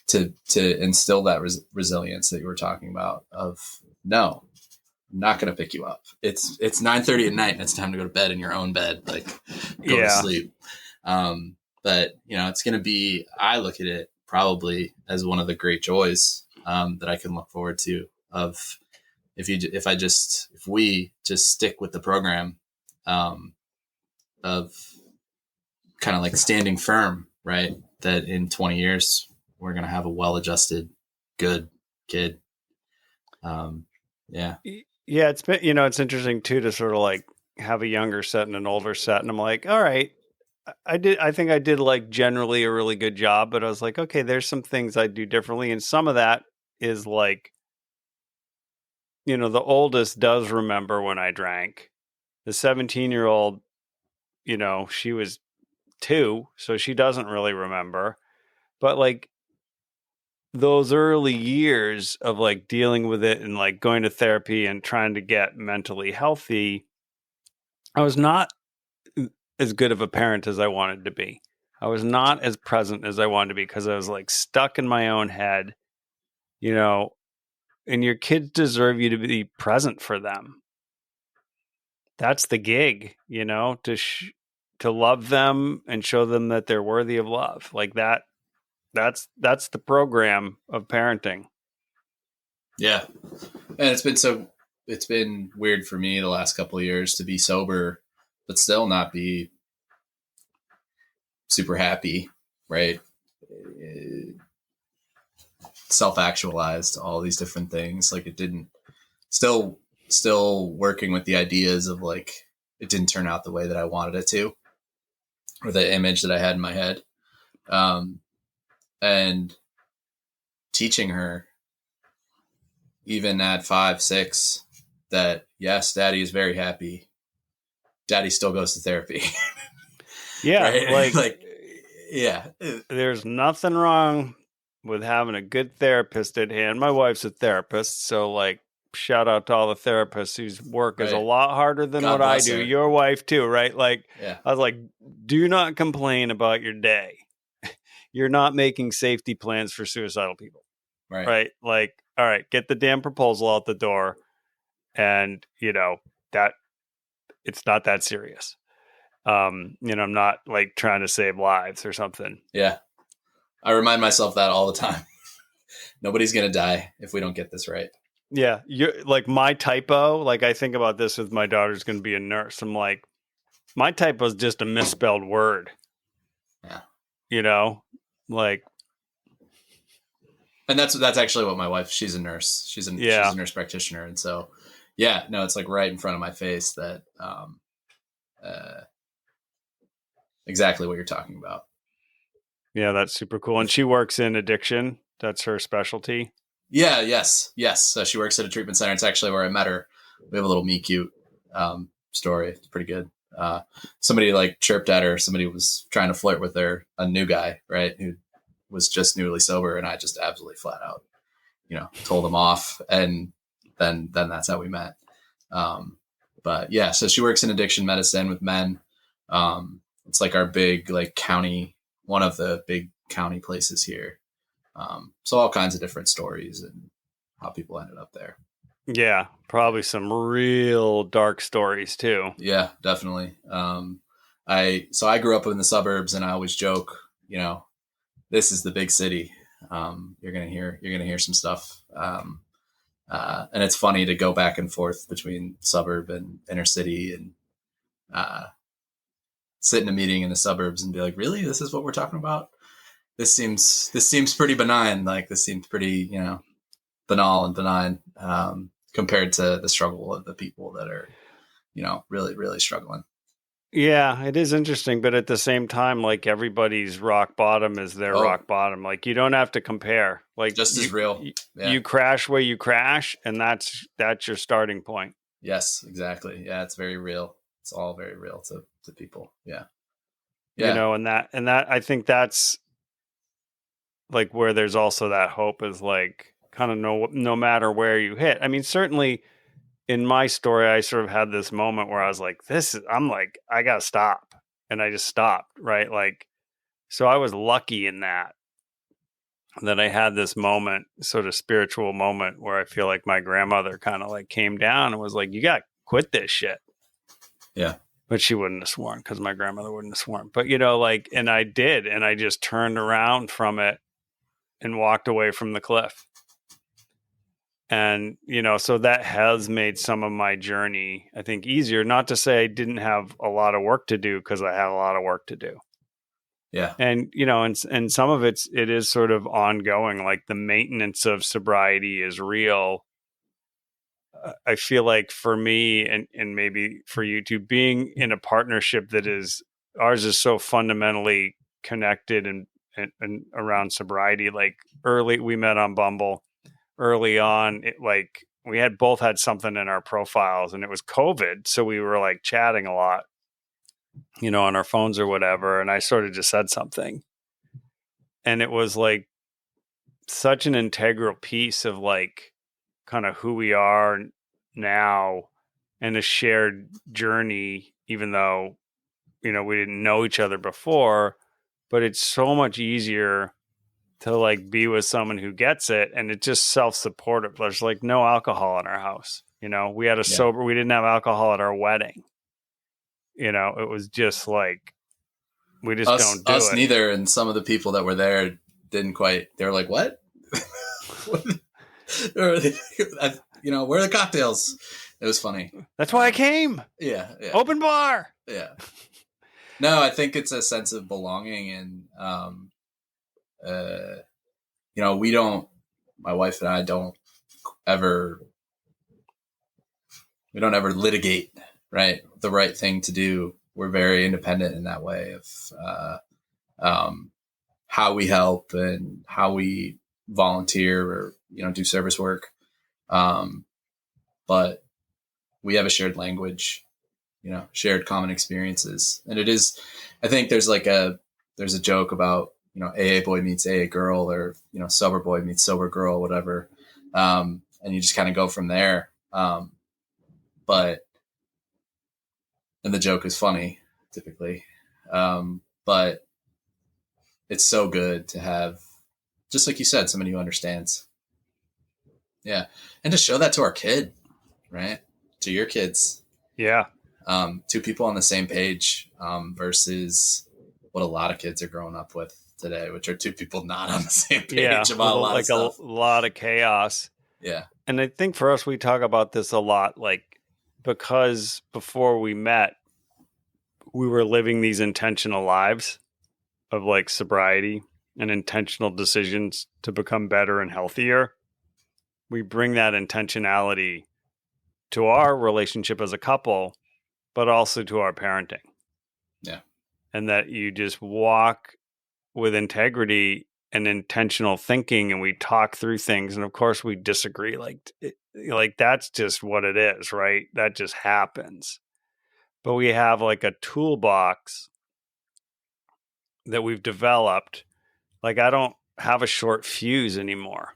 to instill that resilience that you were talking about. Of no, I'm not going to pick you up. It's 9:30 at night and it's time to go to bed in your own bed. Like, go to sleep. But it's going to be. I look at it probably as one of the great joys that I can look forward to. Of if we just stick with the program, of kind of like standing firm, right? That in 20 years we're going to have a well-adjusted, good kid. Yeah. Yeah, it's been, it's interesting too to sort of like have a younger set and an older set. And I'm like, all right, I think I did like generally a really good job, but I was like, okay, there's some things I do differently. And some of that is like, the oldest does remember when I drank. The 17-year-old, she was 2, so she doesn't really remember. But like those early years of like dealing with it and like going to therapy and trying to get mentally healthy, I was not as good of a parent as I wanted to be. I was not as present as I wanted to be because I was like stuck in my own head, and your kids deserve you to be present for them. That's the gig, to love them and show them that they're worthy of love. Like that's the program of parenting. Yeah. And it's been weird for me the last couple of years to be sober, but still not be super happy, right? Self-actualized, all these different things. Like, it didn't, still working with the ideas of like, it didn't turn out the way that I wanted it to, or the image that I had in my head. And teaching her, even at 5, 6, that yes, daddy is very happy. Daddy still goes to therapy. Yeah. Right? Like, yeah. There's nothing wrong with having a good therapist at hand. My wife's a therapist, so like shout out to all the therapists whose work is a Right. lot harder than God what I bless do. her. Your wife too, right? Like Yeah. I was like, do not complain about your day. You're not making safety plans for suicidal people. Right. Right? Like, all right, get the damn proposal out the door, and that it's not that serious. I'm not like trying to save lives or something. Yeah. I remind myself that all the time. Nobody's going to die if we don't get this right. Yeah, you like my typo. Like I think about this with my daughter's going to be a nurse. I'm like, my typo is just a misspelled word. Yeah. Like, and that's actually what my wife. She's a nurse. She's a nurse practitioner, and so yeah, no, it's like right in front of my face that exactly what you're talking about. Yeah, that's super cool. And she works in addiction. That's her specialty. Yeah. Yes. So she works at a treatment center. It's actually where I met her. We have a little me cute story. It's pretty good. Somebody like chirped at her. Somebody was trying to flirt with her, a new guy, right, who was just newly sober, and I just absolutely flat out, told him off, and then that's how we met. But yeah, so she works in addiction medicine with men. It's like our big like county, one of the big county places here. So all kinds of different stories and how people ended up there. Yeah, probably some real dark stories too. Yeah, definitely. I grew up in the suburbs, and I always joke, this is the big city. You're gonna hear some stuff. And it's funny to go back and forth between suburb and inner city, and sit in a meeting in the suburbs and be like, really, this is what we're talking about? This seems pretty benign. Like this seems pretty, banal and benign, compared to the struggle of the people that are, really, really struggling. Yeah, it is interesting, but at the same time, like everybody's rock bottom is their rock bottom. Like you don't have to compare. Like just as real. You crash where you crash, and that's your starting point. Yes, exactly. Yeah, it's very real. It's all very real to people. Yeah. Yeah. And that I think that's like where there's also that hope is like kind of no matter where you hit. I mean, certainly in my story, I sort of had this moment where I was like, I'm like, I gotta stop. And I just stopped, right? Like, so I was lucky in that I had this moment, sort of spiritual moment where I feel like my grandmother kind of like came down and was like, you gotta quit this shit. Yeah. But she wouldn't have sworn because my grandmother wouldn't have sworn. But, and I did. And I just turned around from it and walked away from the cliff. And, so that has made some of my journey, I think, easier. Not to say I didn't have a lot of work to do, because I had a lot of work to do. Yeah. And, and some of it is sort of ongoing. Like the maintenance of sobriety is real. I feel like for me and maybe for you too, being in a partnership ours is so fundamentally connected and around sobriety. Like we met on Bumble. Early on, we had both had something in our profiles, and it was COVID. So we were like chatting a lot, on our phones or whatever. And I sort of just said something, and it was like such an integral piece of like kind of who we are now and a shared journey, even though, we didn't know each other before, but it's so much easier to like be with someone who gets it, and it's just self-supportive. There's like no alcohol in our house. We had we didn't have alcohol at our wedding. It was just like, we just don't do us it. Neither. And some of the people that were there didn't quite, they were like, what? Where are the cocktails? It was funny. That's why I came. Yeah. Open bar. Yeah. No, I think it's a sense of belonging, and, my wife and I don't ever litigate, right? The right thing to do. We're very independent in that way of how we help and how we volunteer or, do service work. But we have a shared language, shared common experiences. And it is, I think there's a joke about, AA boy meets AA girl, or, sober boy meets sober girl, whatever. And you just kind of go from there. But, and the joke is funny typically. But it's so good to have, just like you said, somebody who understands. Yeah. And to show that to our kid, right? To your kids. Yeah. Two people on the same page, versus what a lot of kids are growing up with today, which are two people not on the same page about a lot of stuff. A lot of chaos. Yeah. And I think for us, we talk about this a lot, like, because before we met, we were living these intentional lives of like sobriety and intentional decisions to become better and healthier. We bring that intentionality to our relationship as a couple, but also to our parenting. Yeah. And that you just walk with integrity and intentional thinking, and we talk through things. And of course we disagree. Like that's just what it is, right? That just happens. But we have like a toolbox that we've developed. Like I don't have a short fuse anymore.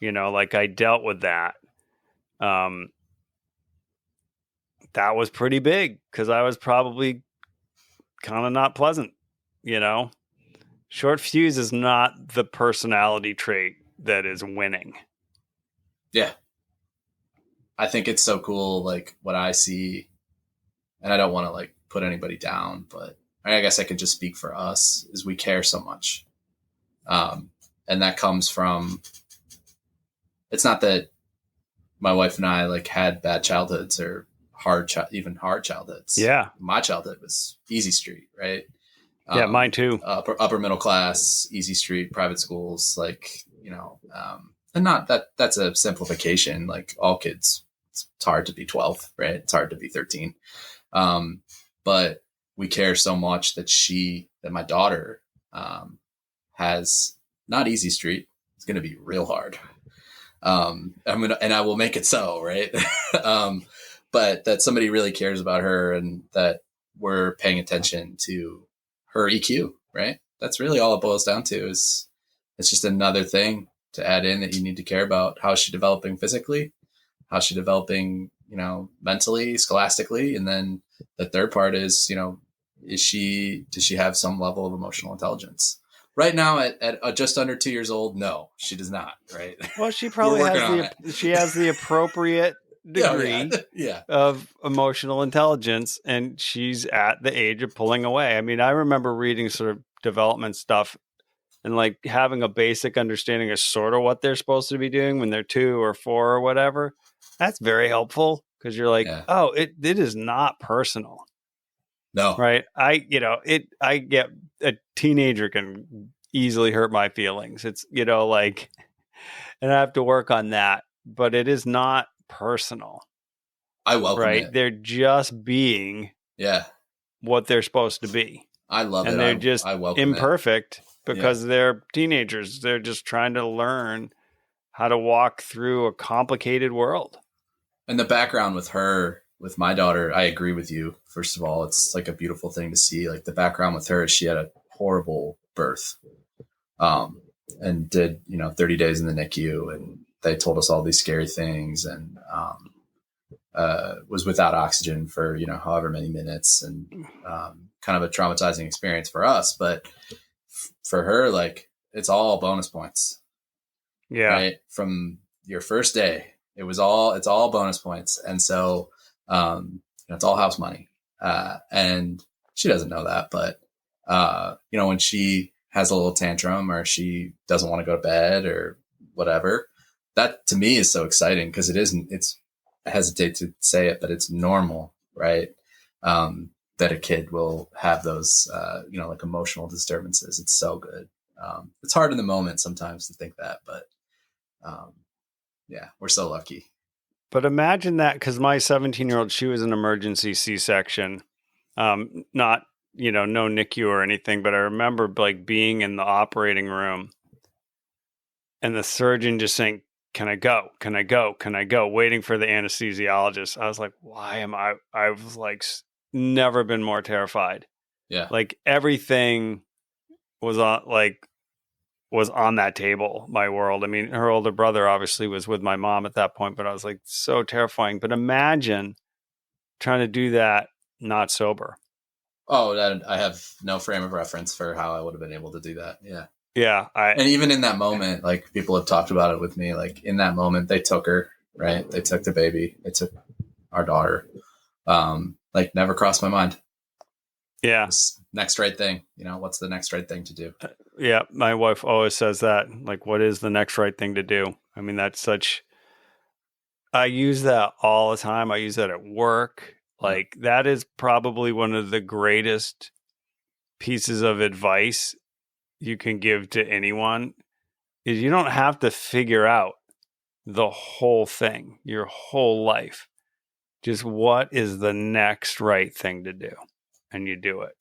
Like I dealt with that. That was pretty big because I was probably kind of not pleasant, Short fuse is not the personality trait that is winning. Yeah. I think it's so cool, like what I see, and I don't want to like put anybody down, but I guess I can just speak for us, is we care so much. And that comes from, it's not that my wife and I like had bad childhoods or even hard childhoods. Yeah. My childhood was easy street, right? Yeah, mine too. Upper middle class, easy street, private schools, and not that's a simplification. Like all kids, it's hard to be 12, right? It's hard to be 13. But we care so much that my daughter, has not easy street. It's going to be real hard. And I will make it so, right? But that somebody really cares about her, and that we're paying attention to her EQ, right? That's really all it boils down to. It's just another thing to add in that you need to care about. How is she developing physically? How's she developing, mentally, scholastically? And then the third part is, does she have some level of emotional intelligence? Right now at just under 2 years old, no, she does not. Right. Well, she probably has the appropriate degree of emotional intelligence, and she's at the age of pulling away. I mean, I remember reading sort of development stuff and like having a basic understanding of sort of what they're supposed to be doing when they're 2 or 4 or whatever. That's very helpful because you're like, oh, it is not personal. No. Right. I get a teenager can easily hurt my feelings. It's, and I have to work on that, but it is not personal. I welcome it. They're just being what they're supposed to be. I love it. And they're just imperfect because they're teenagers. They're just trying to learn how to walk through a complicated world. And the background with her, with my daughter, I agree with you. First of all, it's like a beautiful thing to see. Like the background with her, she had a horrible birth, and did 30 days in the NICU, and they told us all these scary things, and was without oxygen for however many minutes, and kind of a traumatizing experience for us. But for her, like it's all bonus points. Yeah. Right from your first day, it's all bonus points, and so. It's all house money. And she doesn't know that, but, when she has a little tantrum or she doesn't want to go to bed or whatever, that to me is so exciting because I hesitate to say it, but it's normal, right? That a kid will have those, like emotional disturbances. It's so good. It's hard in the moment sometimes to think that, but, we're so lucky. But imagine that, because my 17-year-old, she was an emergency C-section, not, no NICU or anything, but I remember like being in the operating room and the surgeon just saying, "Can I go? Can I go? Can I go?" Waiting for the anesthesiologist. I was like, why am I was like, never been more terrified. Yeah. Like everything was on that table, my world. I mean, her older brother obviously was with my mom at that point, but I was like, so terrifying. But imagine trying to do that not sober. Oh, I have no frame of reference for how I would have been able to do that. Yeah. Yeah. And even in that moment, like people have talked about it with me, like in that moment, they took her, right? They took the baby, they took our daughter. Like never crossed my mind. Yeah. Just next right thing, what's the next right thing to do? Yeah. My wife always says that, like, what is the next right thing to do? I mean, I use that all the time. I use that at work. Like that is probably one of the greatest pieces of advice you can give to anyone is you don't have to figure out the whole thing, your whole life. Just what is the next right thing to do? And you do it.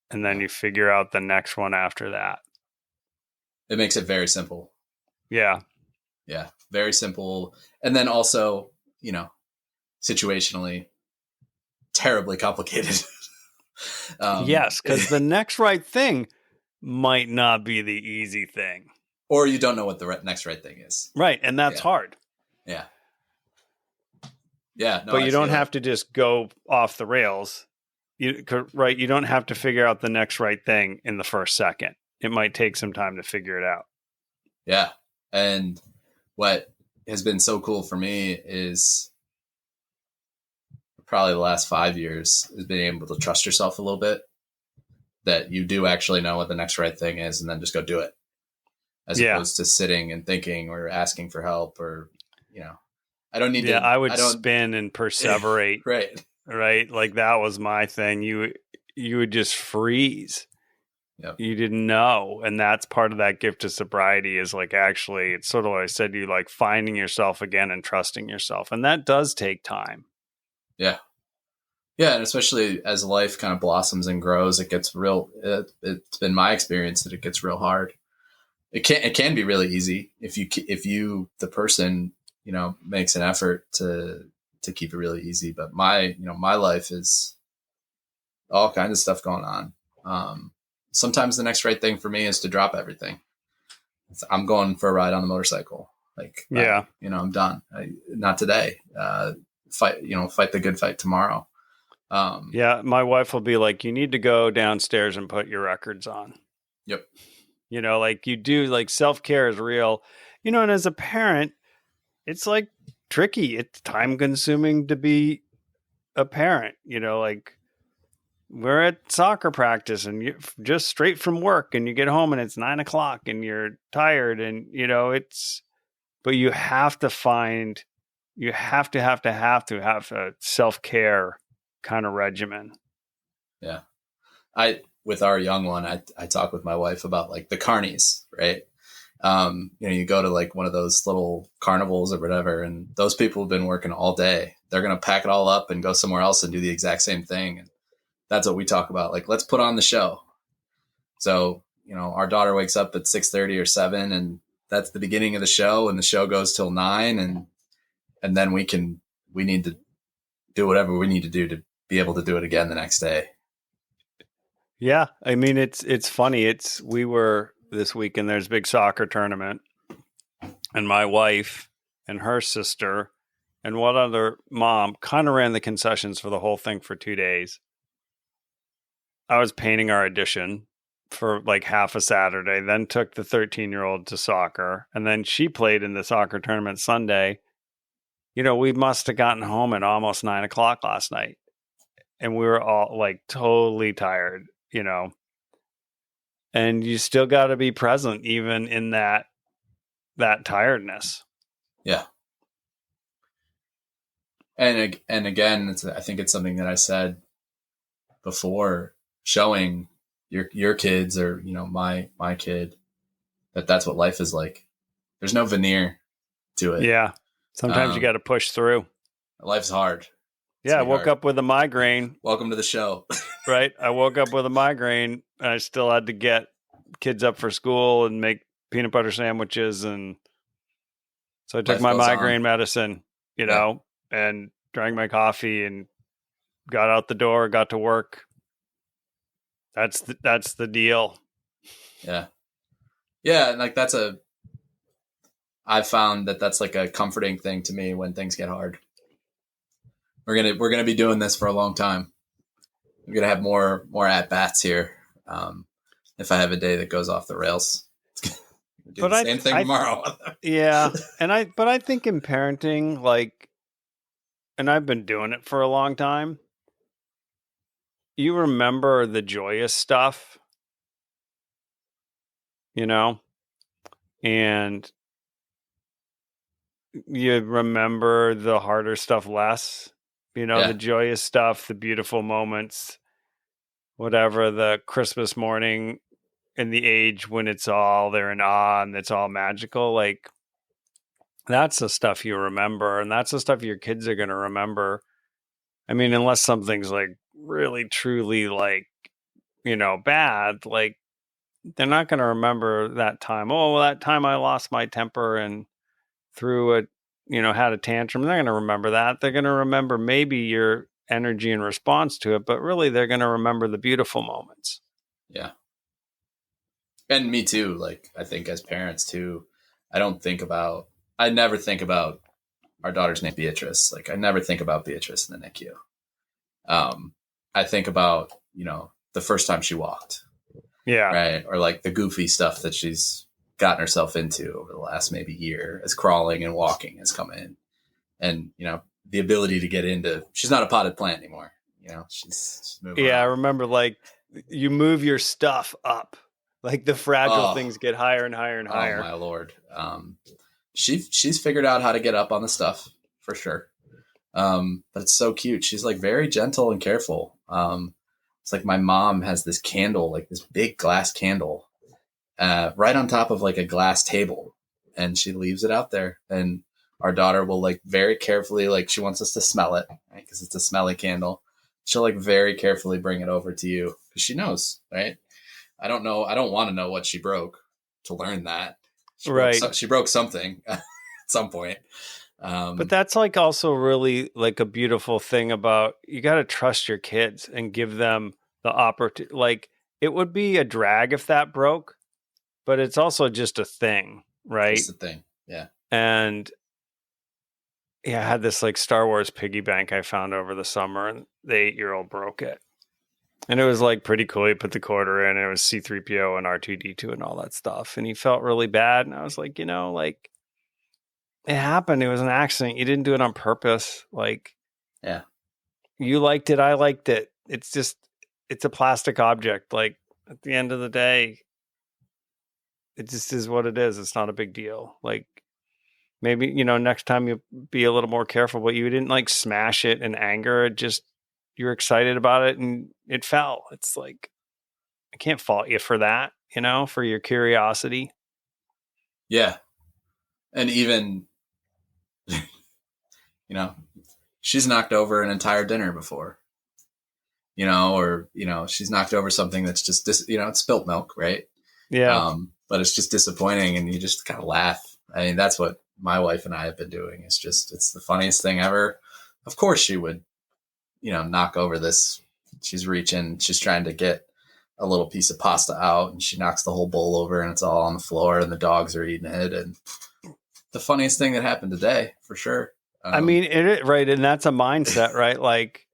And then you figure out the next one after that. It makes it very simple. Yeah. Yeah. Very simple. And then also, situationally terribly complicated. Yes, because the next right thing might not be the easy thing. Or you don't know what the next right thing is. Right. And that's hard. Yeah. Yeah. No, but you don't have to just go off the rails. Right. You don't have to figure out the next right thing in the first second. It might take some time to figure it out. Yeah. And what has been so cool for me is probably the last 5 years is being able to trust yourself a little bit, that you do actually know what the next right thing is and then just go do it, as opposed to sitting and thinking or asking for help or, I don't need to. I would spin and perseverate. Right. Like that was my thing. You would just freeze. Yep. You didn't know. And that's part of that gift of sobriety is like, actually, it's sort of what I said to you, like finding yourself again and trusting yourself. And that does take time. Yeah. Yeah. And especially as life kind of blossoms and grows, it gets real. It's been my experience that it gets real hard. It can be really easy if you, the person, makes an effort to keep it really easy. But my life is all kinds of stuff going on. Sometimes the next right thing for me is to drop everything. I'm going for a ride on the motorcycle. Like, I'm done. Not today. Fight the good fight tomorrow. My wife will be like, you need to go downstairs and put your records on. Yep. Like you do, like self-care is real, and as a parent, it's like tricky. It's time consuming to be a parent, like we're at soccer practice and you just straight from work and you get home and it's 9:00 and you're tired and, but you have to have a self-care kind of regimen. Yeah. With our young one, I talk with my wife about like the carnies, right? You go to like one of those little carnivals or whatever, and those people have been working all day. They're going to pack it all up and go somewhere else and do the exact same thing. And that's what we talk about. Like, let's put on the show. So, our daughter wakes up at 6:30 or 7, and that's the beginning of the show. And the show goes till 9. And then we need to do whatever we need to do to be able to do it again the next day. Yeah. I mean, it's funny. We were this weekend, there's a big soccer tournament, and my wife and her sister and one other mom kind of ran the concessions for the whole thing for 2 days. I was painting our addition for like half a Saturday, then took the 13-year-old to soccer, and then she played in the soccer tournament Sunday. We must have gotten home at almost 9:00 last night, and we were all like totally tired, and you still got to be present even in that tiredness. Yeah. And again, I think it's something that I said before, showing your kids or, my kid that's what life is like. There's no veneer to it. Yeah. Sometimes you got to push through. Life's hard. Yeah. I woke up with a migraine. Welcome to the show. Right. I woke up with a migraine and I still had to get kids up for school and make peanut butter sandwiches. And so I took Life my goes on. migraine medicine, Yeah. and drank my coffee and got out the door, got to work. That's the deal. Yeah. Yeah. And like, I've found that that's like a comforting thing to me when things get hard. We're going to be doing this for a long time. I'm going to have more at bats here. If I have a day that goes off the rails, do But the same thing tomorrow. yeah. But I think in parenting, like, and I've been doing it for a long time, you remember the joyous stuff, you know, and you remember the harder stuff less, the Yeah. joyous stuff, the beautiful moments, whatever, the Christmas morning in the age when it's all they're in awe and it's all magical. Like, that's the stuff you remember, and that's the stuff your kids are going to remember. I mean, unless something's like really, truly like, bad, like they're not going to remember that time. Oh, well, that time I lost my temper and threw a, had a tantrum. They're going to remember that. They're going to remember maybe your energy in response to it, but really they're going to remember the beautiful moments. Yeah. And me too. Like, I think as parents too, I never think about our daughter's name, Beatrice. Like, I never think about Beatrice in the NICU. I think about, the first time she walked, Yeah. right? Or like the goofy stuff that she's gotten herself into over the last maybe year as crawling and walking has come in. And, the ability to get into, she's not a potted plant anymore. She's moving Yeah. I around. remember like you move your stuff up, like the fragile Oh, things get higher and higher and oh higher. my Lord. She's figured out how to get up on the stuff for sure. But it's so cute. She's like very gentle and careful. It's like my mom has this candle, like this big glass candle, right on top of like a glass table, and she leaves it out there. And our daughter will like very carefully, like she wants us to smell it, right? Because it's a smelly candle. She'll like very carefully bring it over to you because she knows, right? I don't know. I don't want to know what she broke to learn that. Right. She broke something at some point. But that's like also really like a beautiful thing about, you got to trust your kids and give them the opportunity. Like, it would be a drag if that broke, but it's also just a thing, right? Just the thing. Yeah. And yeah, I had this like Star Wars piggy bank I found over the summer, and the 8-year-old broke it. And it was like pretty cool. He put the quarter in, and it was C3PO and R2D2 and all that stuff. And he felt really bad. And I was like, like, it happened. It was an accident. You didn't do it on purpose. Like, Yeah. you liked it. I liked it. It's a plastic object. Like, at the end of the day, it just is what it is. It's not a big deal. Like, maybe, next time you be a little more careful, but you didn't like smash it in anger. It just, you're excited about it and it fell. It's like, I can't fault you for that, for your curiosity. Yeah. And even, she's knocked over an entire dinner before, or, she's knocked over something that's just, it's spilt milk, right? Yeah. But it's just disappointing and you just kind of laugh. I mean, that's what my wife and I have been doing. It's the funniest thing ever. Of course she would, knock over this. She's reaching, she's trying to get a little piece of pasta out and she knocks the whole bowl over and it's all on the floor and the dogs are eating it. And the funniest thing that happened today, for sure. I mean, right. And that's a mindset, right? Like,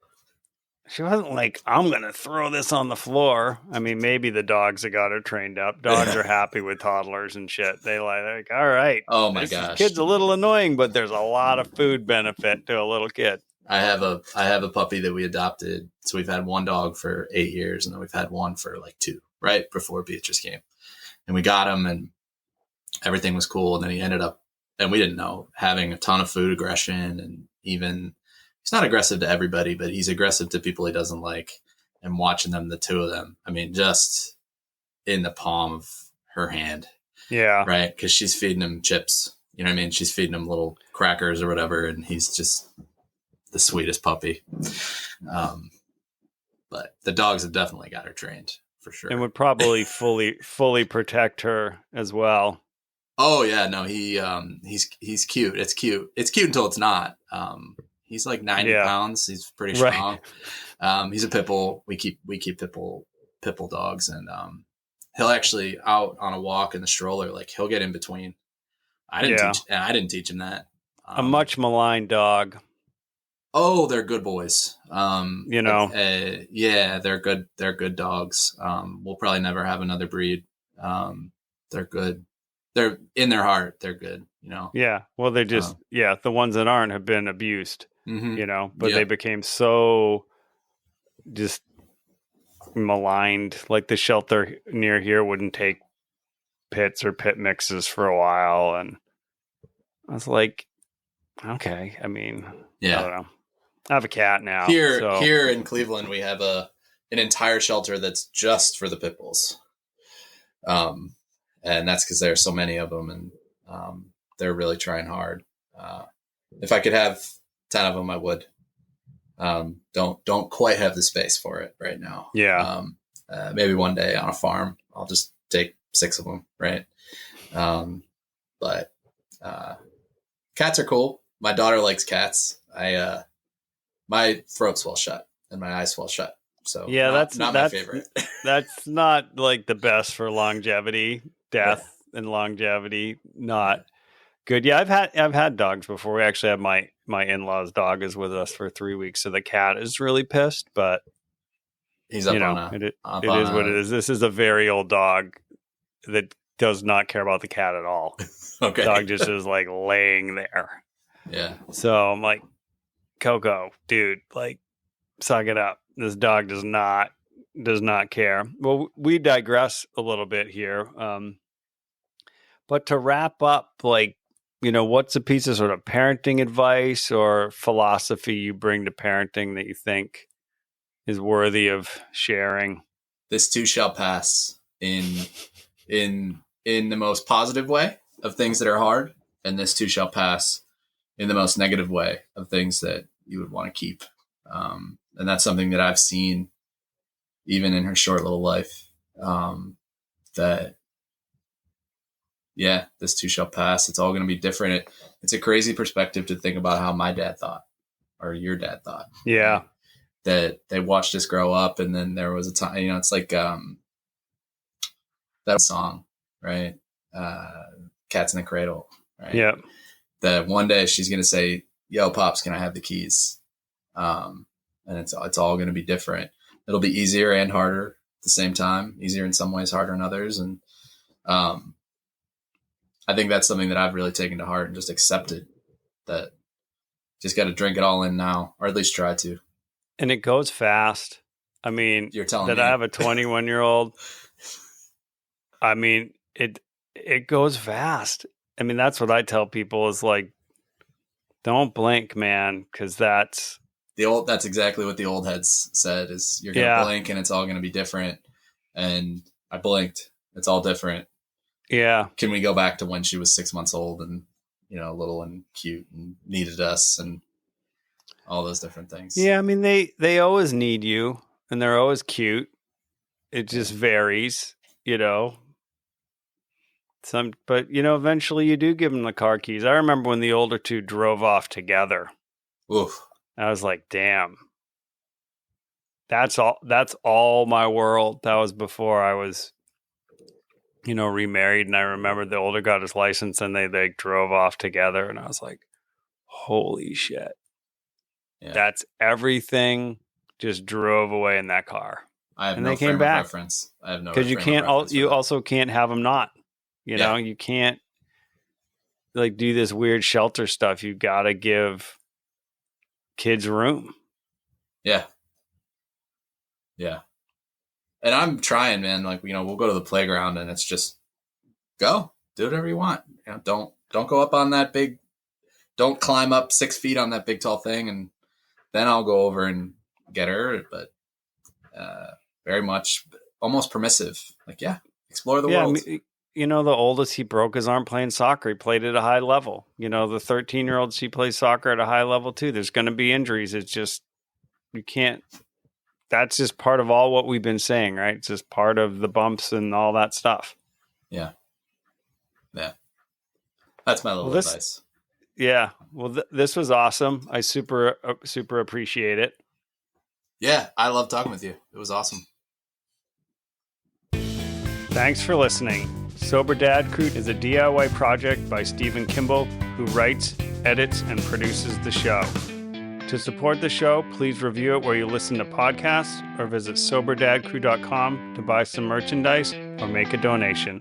she wasn't like, I'm going to throw this on the floor. I mean, maybe the dogs have got her trained up. Dogs are happy with toddlers and shit. They like, all right. Oh my this gosh. kid's a little annoying, but there's a lot of food benefit to a little kid. I have a puppy that we adopted. So we've had one dog for 8 years and then we've had one for like 2, right before Beatrice came. And we got him and everything was cool. And then he ended up, and we didn't know, having a ton of food aggression. And even, he's not aggressive to everybody, but he's aggressive to people he doesn't like. And watching them, the 2 of them, I mean, just in the palm of her hand. Yeah. Right. Because she's feeding him chips. You know what I mean? She's feeding him little crackers or whatever. And he's just the sweetest puppy. But the dogs have definitely got her trained for sure. And would probably fully protect her as well. Oh yeah, no, he's cute. It's cute. It's cute until it's not. He's like 90 Yeah. pounds. He's pretty Right. strong. He's a pit bull. We keep pit bull dogs, and he'll actually out on a walk in the stroller. Like he'll get in between. Yeah. I didn't teach him that. A much maligned dog, Oh, they're good boys. you know. Yeah, they're good. They're good dogs. We'll probably never have another breed. They're good. They're in their heart. They're good. You know. Yeah. Well, they just, yeah, the ones that aren't have been abused, Mm-hmm. you know, but they Yep. became so just maligned. Like the shelter near here wouldn't take pits or pit mixes for a while. And I was like, okay. I mean, I Yeah. don't know. I have a cat now. Here in Cleveland, we have an entire shelter that's just for the pit bulls. And that's because there are so many of them, and they're really trying hard. If I could have 10 of them, I would. Don't quite have the space for it right now. Yeah. Maybe one day on a farm, I'll just take 6 of them. Right. But cats are cool. My daughter likes cats. My throat swells shut and my eyes swell shut. So Yeah, that's not my favorite. That's not like the best for longevity, death and longevity. Not good. Yeah, I've had dogs before. We actually have my in-laws' dog is with us for 3 weeks, so the cat is really pissed. But He's up it is what it is. This is a very old dog that does not care about the cat at all. Okay. Dog just is like laying there. Yeah. So I'm like, Coco, dude, like, suck it up. This dog does not care. Well, we digress a little bit here. But to wrap up, like, what's a piece of sort of parenting advice or philosophy you bring to parenting that you think is worthy of sharing? This too shall pass in the most positive way of things that are hard, and this too shall pass in the most negative way of things that you would want to keep. And that's something that I've seen even in her short little life. That yeah, this too shall pass. It's all going to be different. It's a crazy perspective to think about how my dad thought or your dad thought. Yeah. Right? That they watched us grow up, and then there was a time, it's like that song, right? Cats in the Cradle, right? Yeah. That one day she's going to say, "Yo, Pops, can I have the keys?" And it's all going to be different. It'll be easier and harder at the same time. Easier in some ways, harder in others, and I think that's something that I've really taken to heart and just accepted. That just got to drink it all in now, or at least try to. And it goes fast. I mean, You're telling that me. I have a 21-year-old. I mean, it goes fast. I mean, that's what I tell people is like, don't blink, man, because that's exactly what the old heads said is you're going to blink and it's all going to be different. And I blinked. It's all different. Yeah. Can we go back to when she was 6 months old and, little and cute and needed us and all those different things? Yeah. I mean, they always need you and they're always cute. It just varies, but eventually you do give them the car keys. I remember when the older two drove off together. Oof. I was like, damn, that's all my world. That was before I was, remarried. And I remember the older got his license and they drove off together. And I was like, holy shit. Yeah. That's everything just drove away in that car. I have and no they came frame back. of reference. I have no because you also can't have them not. You can't like do this weird shelter stuff. You got to give kids room. Yeah. Yeah. And I'm trying, man. Like, we'll go to the playground and it's just go do whatever you want. Don't go up on that big, don't climb up 6 feet on that big tall thing. And then I'll go over and get her. But very much almost permissive. Like, explore the world. I mean, the oldest, he broke his arm playing soccer. He played at a high level. The 13-year-old, she plays soccer at a high level too. There's going to be injuries. It's just, you can't, that's just part of all what we've been saying, right? It's just part of the bumps and all that stuff. Yeah. Yeah. That's my little Well, advice. yeah. Well, this was awesome. I super appreciate it. Yeah, I love talking with you. It was awesome. Thanks for listening. Sober Dad Crew is a DIY project by Stephen Kimball, who writes, edits, and produces the show. To support the show, please review it where you listen to podcasts or visit soberdadcrew.com to buy some merchandise or make a donation.